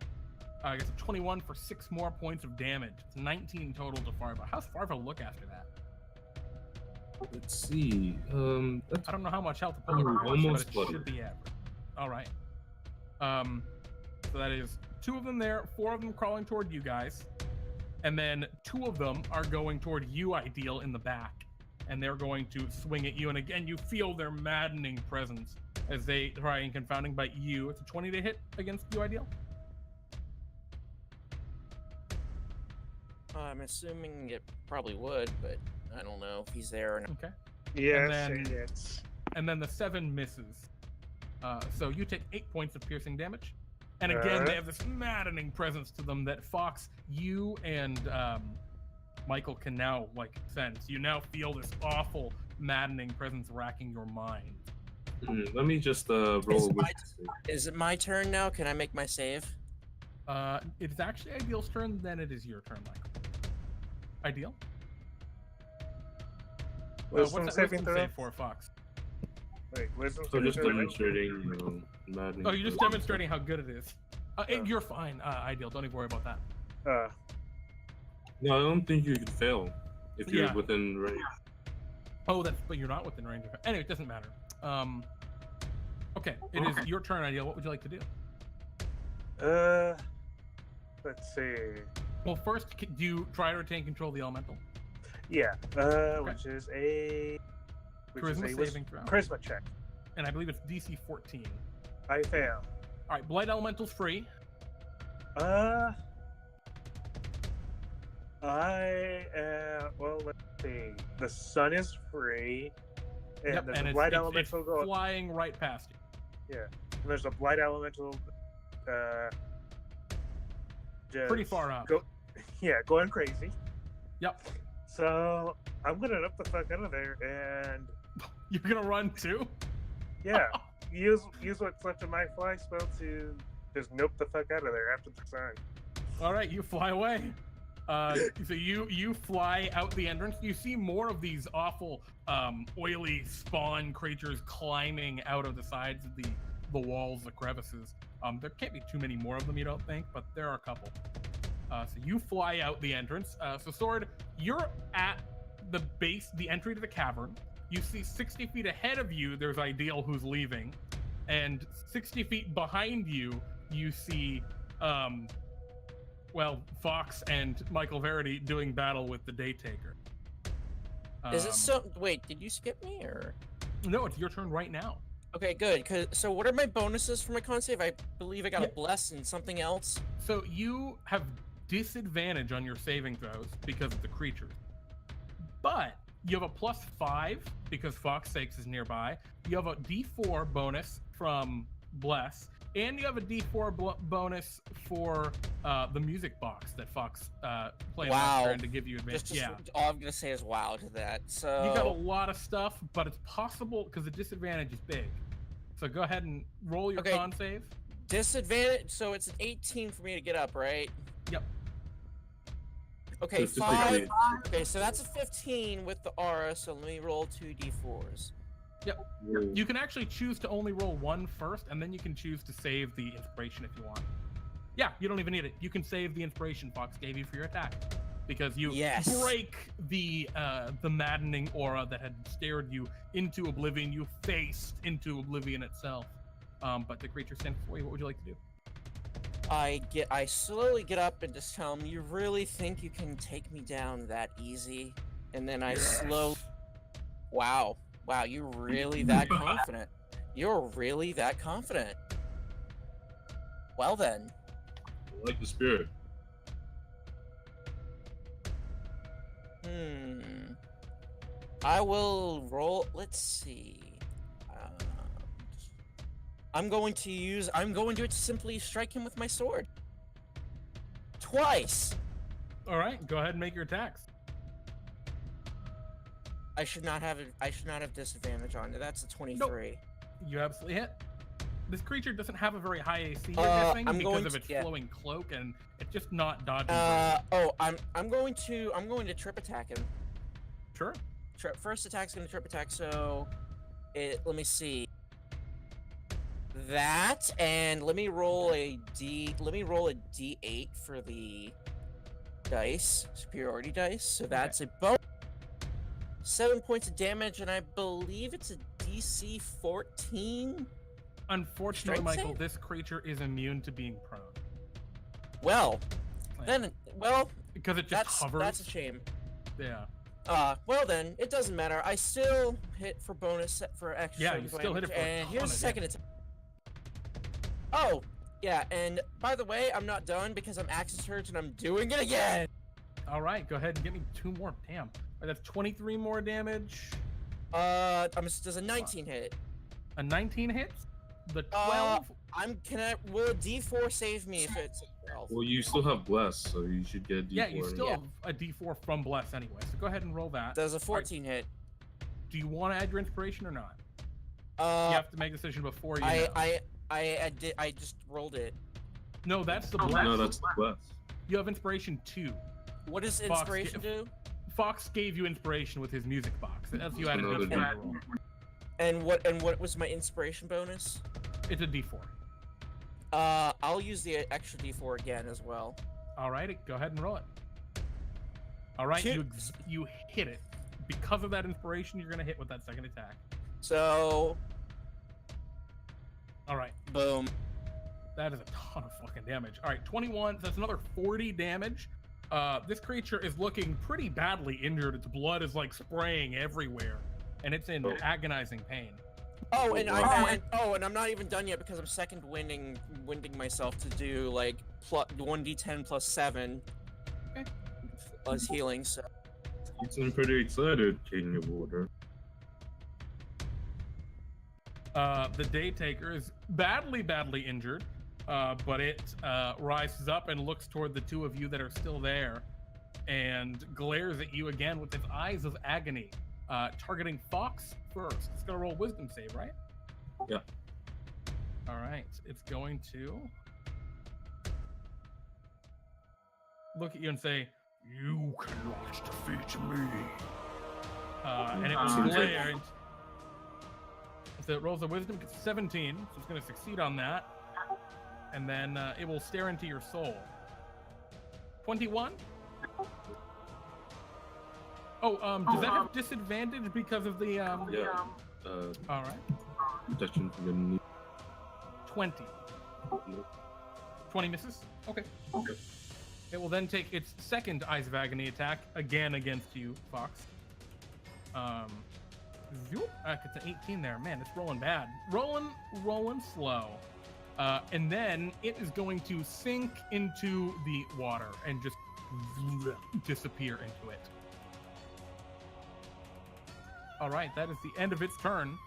gets a 21 for 6 more points of damage. It's 19 total to Farva. How's Farva look after that? Let's see. That's I don't know how much health Oh, almost but it bloody. should be average. All right. So that is 2 of them there, 4 of them crawling toward you guys, and then 2 of them are going toward you, Ideal, in the back, and they're going to swing at you. And again, you feel their maddening presence as they try and confounding bite you. It's a 20 to hit against you, Ideal. I'm assuming it probably would, but I don't know if he's there or not. Okay. Yes, then- it's And then the 7 misses. So you take 8 points of piercing damage. And again, they have this maddening presence to them that Fawkes, you and Michael can now sense. You now feel this awful, maddening presence racking your mind. Let me just roll a wisdom save. Is it my turn now? Can I make my save? It's actually Ideal's turn, then it is your turn, Michael. Ideal? wisdom What's that saving wisdom throw. save for, Fox? Wait, wisdom So saving just throw. demonstrating, maddening. Oh, you're just demonstrating how good it is. You're fine, Ideal. Don't even worry about that. No, I don't think you could fail if you're Yeah. within range. Oh, but you're not within range. Anyway, it doesn't matter. Okay, it is your turn, Ideal. What would you like to do? Let's see. Well, first, do you try to retain control of the elemental? Yeah, which is a Charisma saving throw. charisma check. And I believe it's DC 14. I fail. All right, Blight Elemental's free. Well, let's see. The sun is free, and Yep, there's and a it's, blight it's elemental go. flying right past you. Yeah, and there's a blight elemental. Just Pretty far up. Going crazy. Yep. So I'm gonna up the fuck out of there, and You're gonna run too? yeah, use what's left of my fly spell to just nope the fuck out of there after the sun. All right, you fly away. So you fly out the entrance. You see more of these awful, oily spawn creatures climbing out of the sides of the walls, the crevices. There can't be too many more of them, you don't think, but there are a couple. So you fly out the entrance. So Sword, you're at the base, the entry to the cavern. You see 60 feet ahead of you, there's Ideal who's leaving. And 60 feet behind you, you see, Fawkes and Michael Verity doing battle with the Daytaker. Is it so? Wait, did you skip me or? No, it's your turn right now. Okay, good. So what are my bonuses for my con save? I believe I got a bless and something else. So you have disadvantage on your saving throws because of the creatures. But you have a +5 because Fawkes Sakes is nearby. You have a D4 bonus from Bless. And you have a D4 bonus for the music box that Fawkes played last turn to give you advantage. All I'm gonna say is wow to that. So You got a lot of stuff, but it's possible because the disadvantage is big. So go ahead and roll your con save. Disadvantage. So it's an 18 for me to get up, right? Yep. Okay, So it's just like 5. Okay, so that's a 15 with the aura. So let me roll 2 D4s. Yep. You can actually choose to only roll 1 first, and then you can choose to save the inspiration if you want. Yeah, you don't even need it. You can save the inspiration Fawkes gave you for your attack, because you Yes. break the maddening aura that had stared you into oblivion. You faced into oblivion itself. But the creature stands before you. What would you like to do? I slowly get up and just tell him, "You really think you can take me down that easy?" And then I slow. Wow, you're really that confident. You're really that confident. Well then. I like the spirit. I will roll. Let's see. I'm going to simply strike him with my sword. Twice. All right, go ahead and make your attacks. I should not have disadvantage on it. That's a 23. You absolutely hit. This creature doesn't have a very high AC, you're guessing, I'm because going of to- its yeah. flowing cloak, and it's just not dodging. very well. I'm going to trip attack him. Sure. First attack's gonna trip attack, so let me see. That, and let me roll a D8 for the dice, superiority dice. So that's a bonus. 7 points of damage, and I believe it's a DC 14. Unfortunately, Strength Michael, save? this creature is immune to being prone. Well, Like, because it just that's hovers. a shame. Yeah. Well then, it doesn't matter. I still hit for bonus for extra. Yeah, you still hit it for a and here's ton the of second attack. Oh, yeah, and by the way, I'm not done because I'm Axe Surge and I'm doing it again. All right, go ahead and give me 2 more. Damn. All right, that's 23 more damage. Does a 19 hit? A 19 hits. The 12. Will a D4 save me if it's a 12? Well, you still have bless, so you should get a D4. Yeah, you still Yeah. have a D4 from Bless anyway. So go ahead and roll that. Does a 14 hit? Do you want to add your inspiration or not? You have to make a decision before you. I just rolled it. No, that's the Bless. No, that's the bless. You have inspiration 2. What does Fawkes inspiration do? Fawkes gave you inspiration with his music box. That's you added Another before you roll. And what was my inspiration bonus? It's a D4. I'll use the extra D4 again as well. All right, go ahead and roll it. All right, you hit it. Because of that inspiration, you're gonna hit with that second attack. So, All right, boom. that is a ton of fucking damage. All right, 21. So that's another 40 damage. This creature is looking pretty badly injured. Its blood is like spraying everywhere, and it's in agonizing pain. Oh, and I'm not even done yet because I'm second winding myself to do like 1d10 plus 7 plus healing. So You seem pretty excited, King of Water. The Daytaker is badly injured, but it rises up and looks toward the two of you that are still there, and glares at you again with its eyes of agony, targeting Fawkes first. It's gonna roll Wisdom save, right? Yeah. All right, it's going to look at you and say, You cannot defeat me. and it will glare. And so it rolls a Wisdom, it's 17, so it's going to succeed on that. And then it will stare into your soul. 21? Oh, does that have disadvantage because of the Yeah. All right. Protection from the knee. 20. 20 misses? Okay. Okay. It will then take its second Eyes of Agony attack again against you, Fawkes. It's an 18 there. Man, it's rolling bad. Rolling slow. And then it is going to sink into the water and just disappear into it. All right, that is the end of its turn.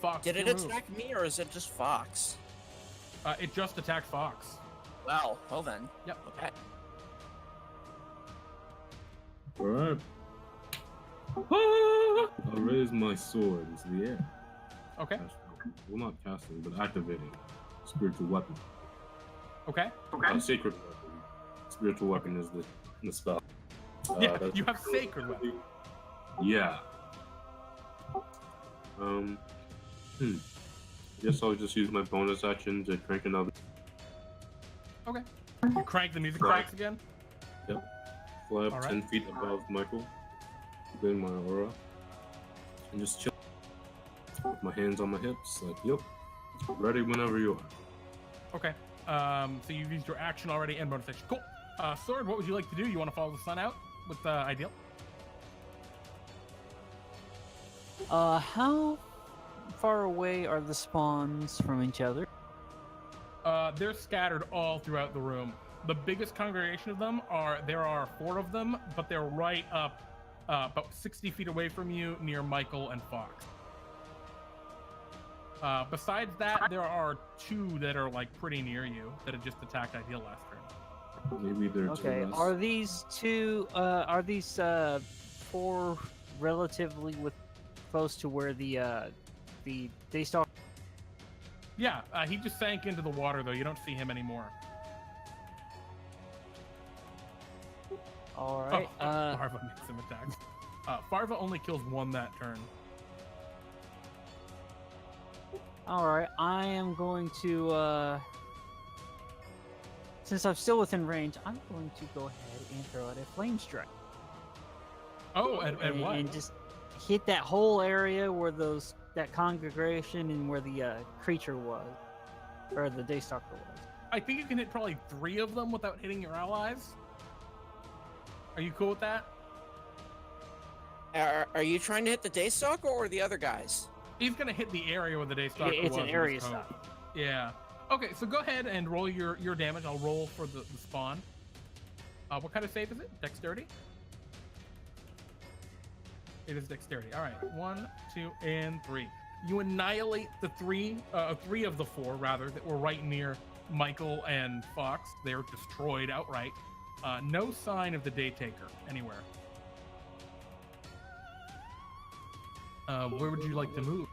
Fawkes, did it your move. attack me or is it just Fawkes? It just attacked Fawkes. Well then. Yep. Okay. Alright. I'll raise my sword into the air. Okay. Well, not casting, but activating spiritual weapon. Okay. Sacred weapon. Spiritual weapon is the spell. Yeah, you have sacred weapon. Yeah. I guess I'll just use my bonus action to crank another. Okay. You crank the music Right. box again. Yep. Fly up Alright. 10 feet above Michael, doing my aura, and just chill. With my hands on my hips, like, yep, ready whenever you are. Okay. So you've used your action already and bonus action. Cool. Sword, what would you like to do? You want to follow the sun out with Ideal? How far away are the spawns from each other? They're scattered all throughout the room. The biggest congregation of them there are 4 of them, but they're right up about 60 feet away from you near Michael and Fawkes. Besides that, there are 2 that are like pretty near you that had just attacked Ideal last turn. Maybe they're Okay, to us. are these 4 relatively close to where the Daystalker? Yeah, he just sank into the water though. You don't see him anymore. All right. Farva makes him attack. Farva only kills 1 that turn. All right. I am going to, since I'm still within range, I'm going to go ahead and throw out a flame strike. Oh, and what? And just hit that whole area where that congregation and where the creature was, or the Daystalker was. I think you can hit probably 3 of them without hitting your allies. Are you cool with that? Are you trying to hit the Daystalker or the other guys? He's gonna hit the area where the Daystalker was. It's an with area his coat. stuff. Yeah. Okay, so go ahead and roll your damage. I'll roll for the spawn. What kind of save is it? Dexterity? It is dexterity. All right, 1, 2, and 3. You annihilate the 3 of the 4 rather that were right near Michael and Fawkes. They're destroyed outright. No sign of the Daytaker anywhere. Where would you like to move?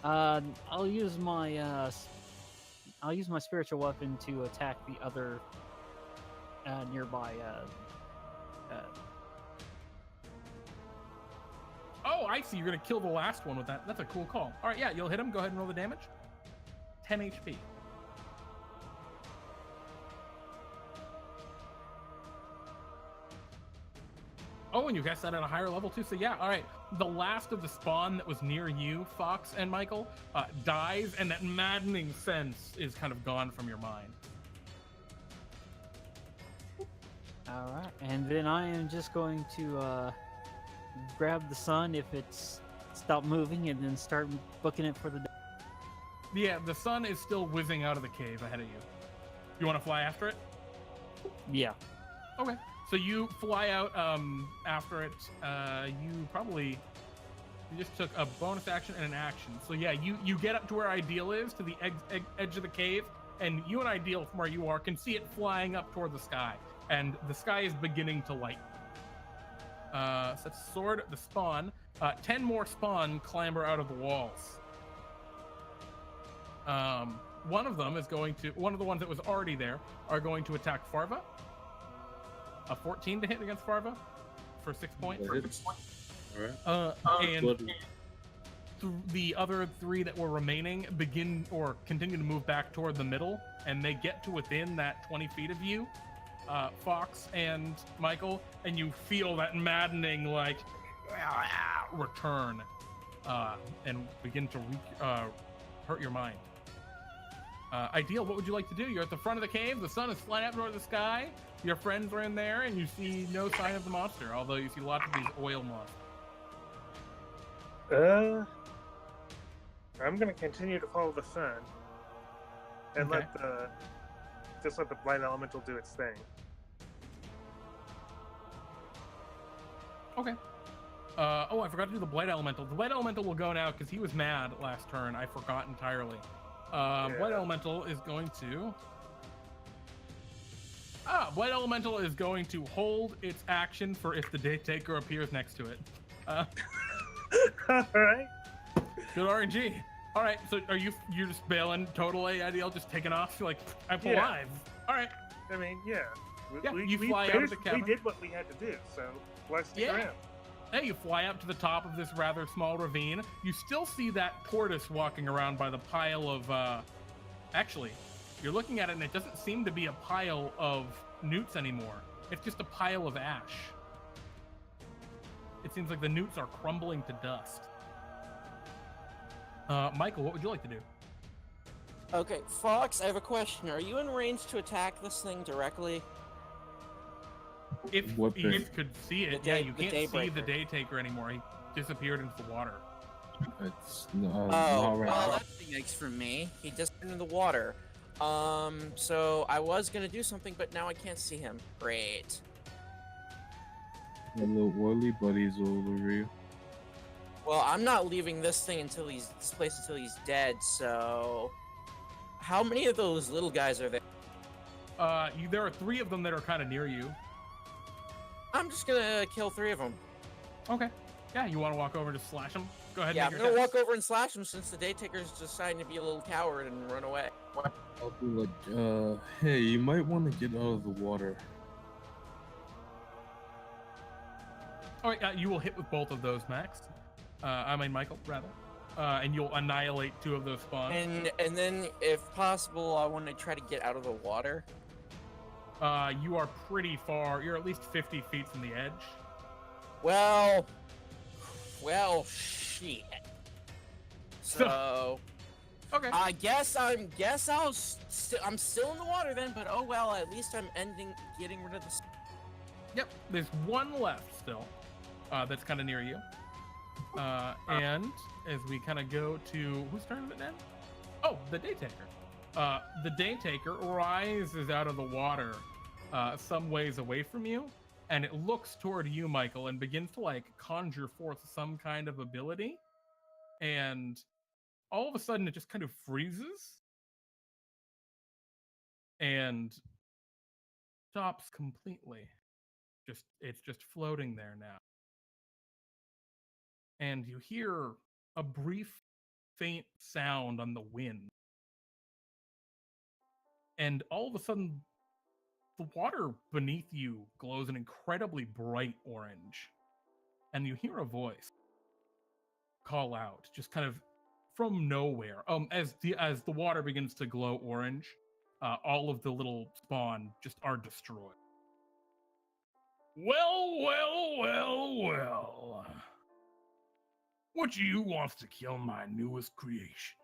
I'll use my spiritual weapon to attack the other nearby. Oh, I see. You're gonna kill the last one with that. That's a cool call. All right, yeah, you'll hit him. Go ahead and roll the damage. 10 HP. Oh, and you guessed that at a higher level too. So yeah, all right. The last of the spawn that was near you, Fawkes and Michael, dies, and that maddening sense is kind of gone from your mind. All right, and then I am just going to grab the sun if it's stopped moving, and then start booking it for the. Yeah, the sun is still whizzing out of the cave ahead of you. You want to fly after it? Yeah. Okay. So you fly out after it. You just took a bonus action and an action. So yeah, you get up to where Ideal is, to the edge of the cave, and you and Ideal from where you are can see it flying up toward the sky, and the sky is beginning to light. So that's sword, the spawn. 10 more spawn clamber out of the walls. One of the ones that was already there are going to attack Farva. A 14 to hit against Farva for 6 points. That hits. All right. And the other 3 that were remaining continue to move back toward the middle, and they get to within that 20 feet of you, Fawkes and Michael, and you feel that maddening return, and begin to hurt your mind. Ideal, what would you like to do? You're at the front of the cave. The sun is flying up toward the sky. Your friends are in there, and you see no sign of the monster, although you see lots of these oil monsters. I'm gonna continue to follow the sun and Okay. let the blight elemental do its thing. Okay. Oh, I forgot to do the blight elemental. The blight elemental will go now because he was mad last turn. I forgot entirely. Blight elemental is going to. Blight elemental is going to hold its action for if the Daytaker appears next to it. All right. Good RNG. All right, so you're just bailing totally, Ideal, just taking off? You're like, I'm alive. All right. I mean, yeah. You fly out of the We cavern. did what we had to do, so let's stick Yeah. around. Hey, you fly up to the top of this rather small ravine. You still see that tortoise walking around by the pile of, actually, You're looking at it, and it doesn't seem to be a pile of newts anymore. It's just a pile of ash. It seems like the newts are crumbling to dust. Michael, what would you like to do? Okay, Fawkes, I have a question. Are you in range to attack this thing directly? If What you thing? could see it, The yeah, day- you the can't see the Daybreaker. Daytaker anymore. He disappeared into the water. It's Oh, not right well, now. that's a yikes for me. He just went in the water. So I was gonna do something, but now I can't see him. Great. My little oily buddies over here. Well, I'm not leaving this place until he's dead. So, how many of those little guys are there? There are 3 of them that are kind of near you. I'm just gonna kill 3 of them. Okay. Yeah, you want to walk over and just slash them? Go ahead. Yeah, and I'm make your gonna attacks. walk over and slash him since the Daytaker's deciding to be a little coward and run away. I'll be like, hey, you might want to get out of the water. All right, you will hit with both of those, Max. Michael, rather. And you'll annihilate 2 of those spawns. And then, if possible, I want to try to get out of the water. You are pretty far. You're at least 50 feet from the edge. Well, shit. So, Okay. I guess I'm still in the water then. But oh well, at least I'm getting rid of the. Yep. There's 1 left still. That's kind of near you. And as we kind of go to whose turn is it then? Oh, the Daytaker. The Daytaker rises out of the water, some ways away from you, and it looks toward you, Michael, and begins to like conjure forth some kind of ability. And all of a sudden, it just kind of freezes and stops completely. It's just floating there now. And you hear a brief, faint sound on the wind. And all of a sudden, the water beneath you glows an incredibly bright orange. And you hear a voice call out, just kind of from nowhere. As the water begins to glow orange, all of the little spawn just are destroyed. Well. Which of you wants to kill my newest creation?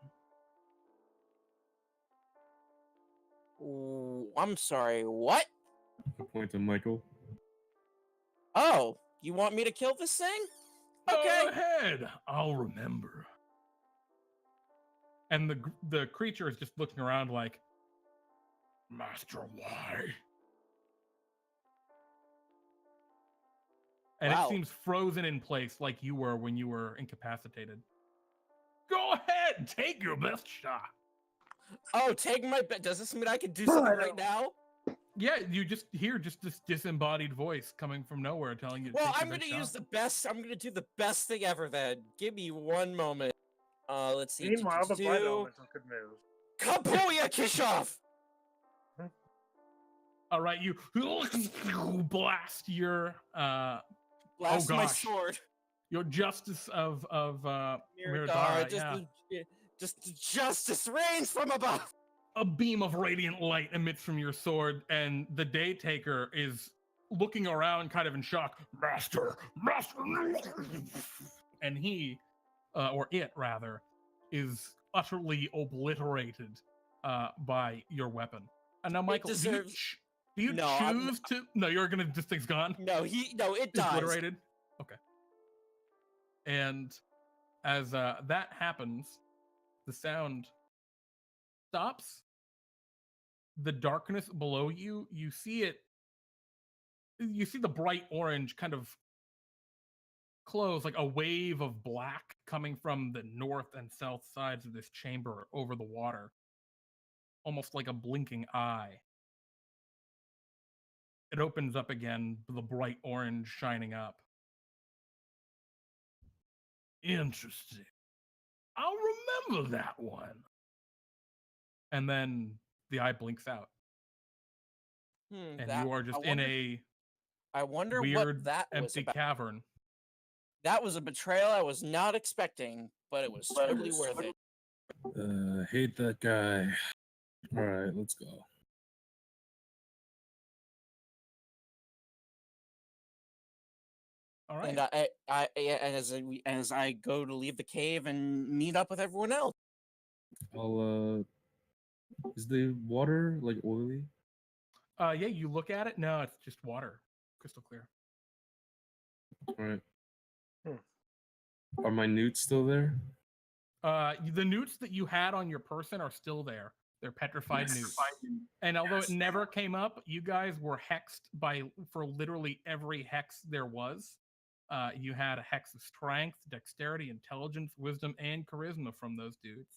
Ooh, I'm sorry. What? I point to Michael. Oh, you want me to kill this thing? Okay. Go ahead. I'll remember. And the creature is just looking around like, Master, why? And Wow. it seems frozen in place like you were when you were incapacitated. Go ahead, take your best shot. Oh, take my bet. Does this mean I can do something right now? Yeah, you just hear just this disembodied voice coming from nowhere telling you to Well, take your I'm best gonna shot. use the best. I'm gonna do the best thing ever. Then give me 1 moment. Let's see. Meanwhile, the blood elemental could move. Kabuya Kishoff! All right, you blast your Blast my gosh. sword. your justice of Miradara, Miradara, yeah. just justice reigns from above. A beam of radiant light emits from your sword, and the Daytaker is looking around kind of in shock. Master! And he, or it rather, is utterly obliterated by your weapon. And now, Michael, deserves- do you No, I'm choose to? No, you're gonna. This thing's gone. No, it It's dies. obliterated. Okay. And as that happens, the sound stops. The darkness below you, you see it. You see the bright orange kind of close, like a wave of black coming from the north and south sides of this chamber over the water, almost like a blinking eye. It opens up again, the bright orange shining up. Interesting. I'll remember that one. And then the eye blinks out, and you are just in a I wonder weird, what that was empty about. cavern. That was a betrayal I was not expecting, but it was totally worth it. Hate that guy. All right, let's go. All right. And as I go to leave the cave and meet up with everyone else. I'll is the water like oily? Yeah, you look at it. No, it's just water, crystal clear. All right. Hmm. Are my newts still there? The newts that you had on your person are still there. They're petrified newts. And although it never came up, you guys were hexed for literally every hex there was. You had a hex of strength, dexterity, intelligence, wisdom, and charisma from those dudes.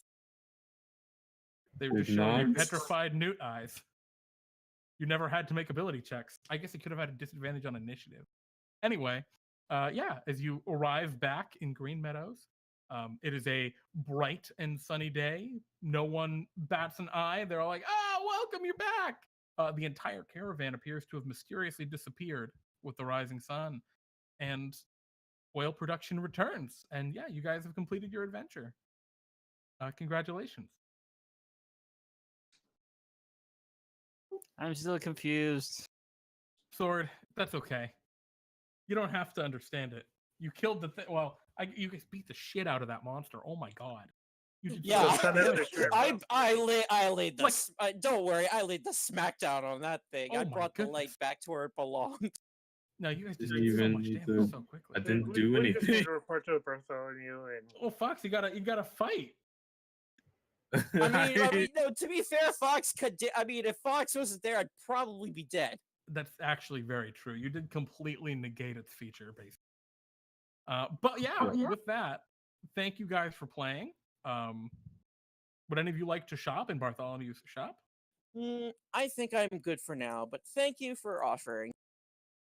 They were just showing your petrified newt eyes. You never had to make ability checks. I guess you could have had a disadvantage on initiative. Anyway, yeah, as you arrive back in Green Meadows, it is a bright and sunny day. No one bats an eye. They're all like, "Ah, welcome, you're back." The entire caravan appears to have mysteriously disappeared with the rising sun, and oil production returns. And yeah, you guys have completed your adventure. Congratulations. I'm still confused. Sword, that's okay. You don't have to understand it. You killed the thing. Well, you guys beat the shit out of that monster. Oh my god. You did Yeah, so much damage. I laid the. Don't worry, I laid the smackdown on that thing. Oh I my brought the light goodness. back to where it belonged. No, you guys did Didn't so even much need damage to- so quickly. I didn't do We just need anything. to report to Bartholomew and Oh, Fawkes, you gotta fight. I mean, no. To be fair, Fawkes could. I mean, if Fawkes wasn't there, I'd probably be dead. That's actually very true. You did completely negate its feature, basically. But yeah, with that, thank you guys for playing. Would any of you like to shop in Bartholomew's shop? I think I'm good for now, but thank you for offering.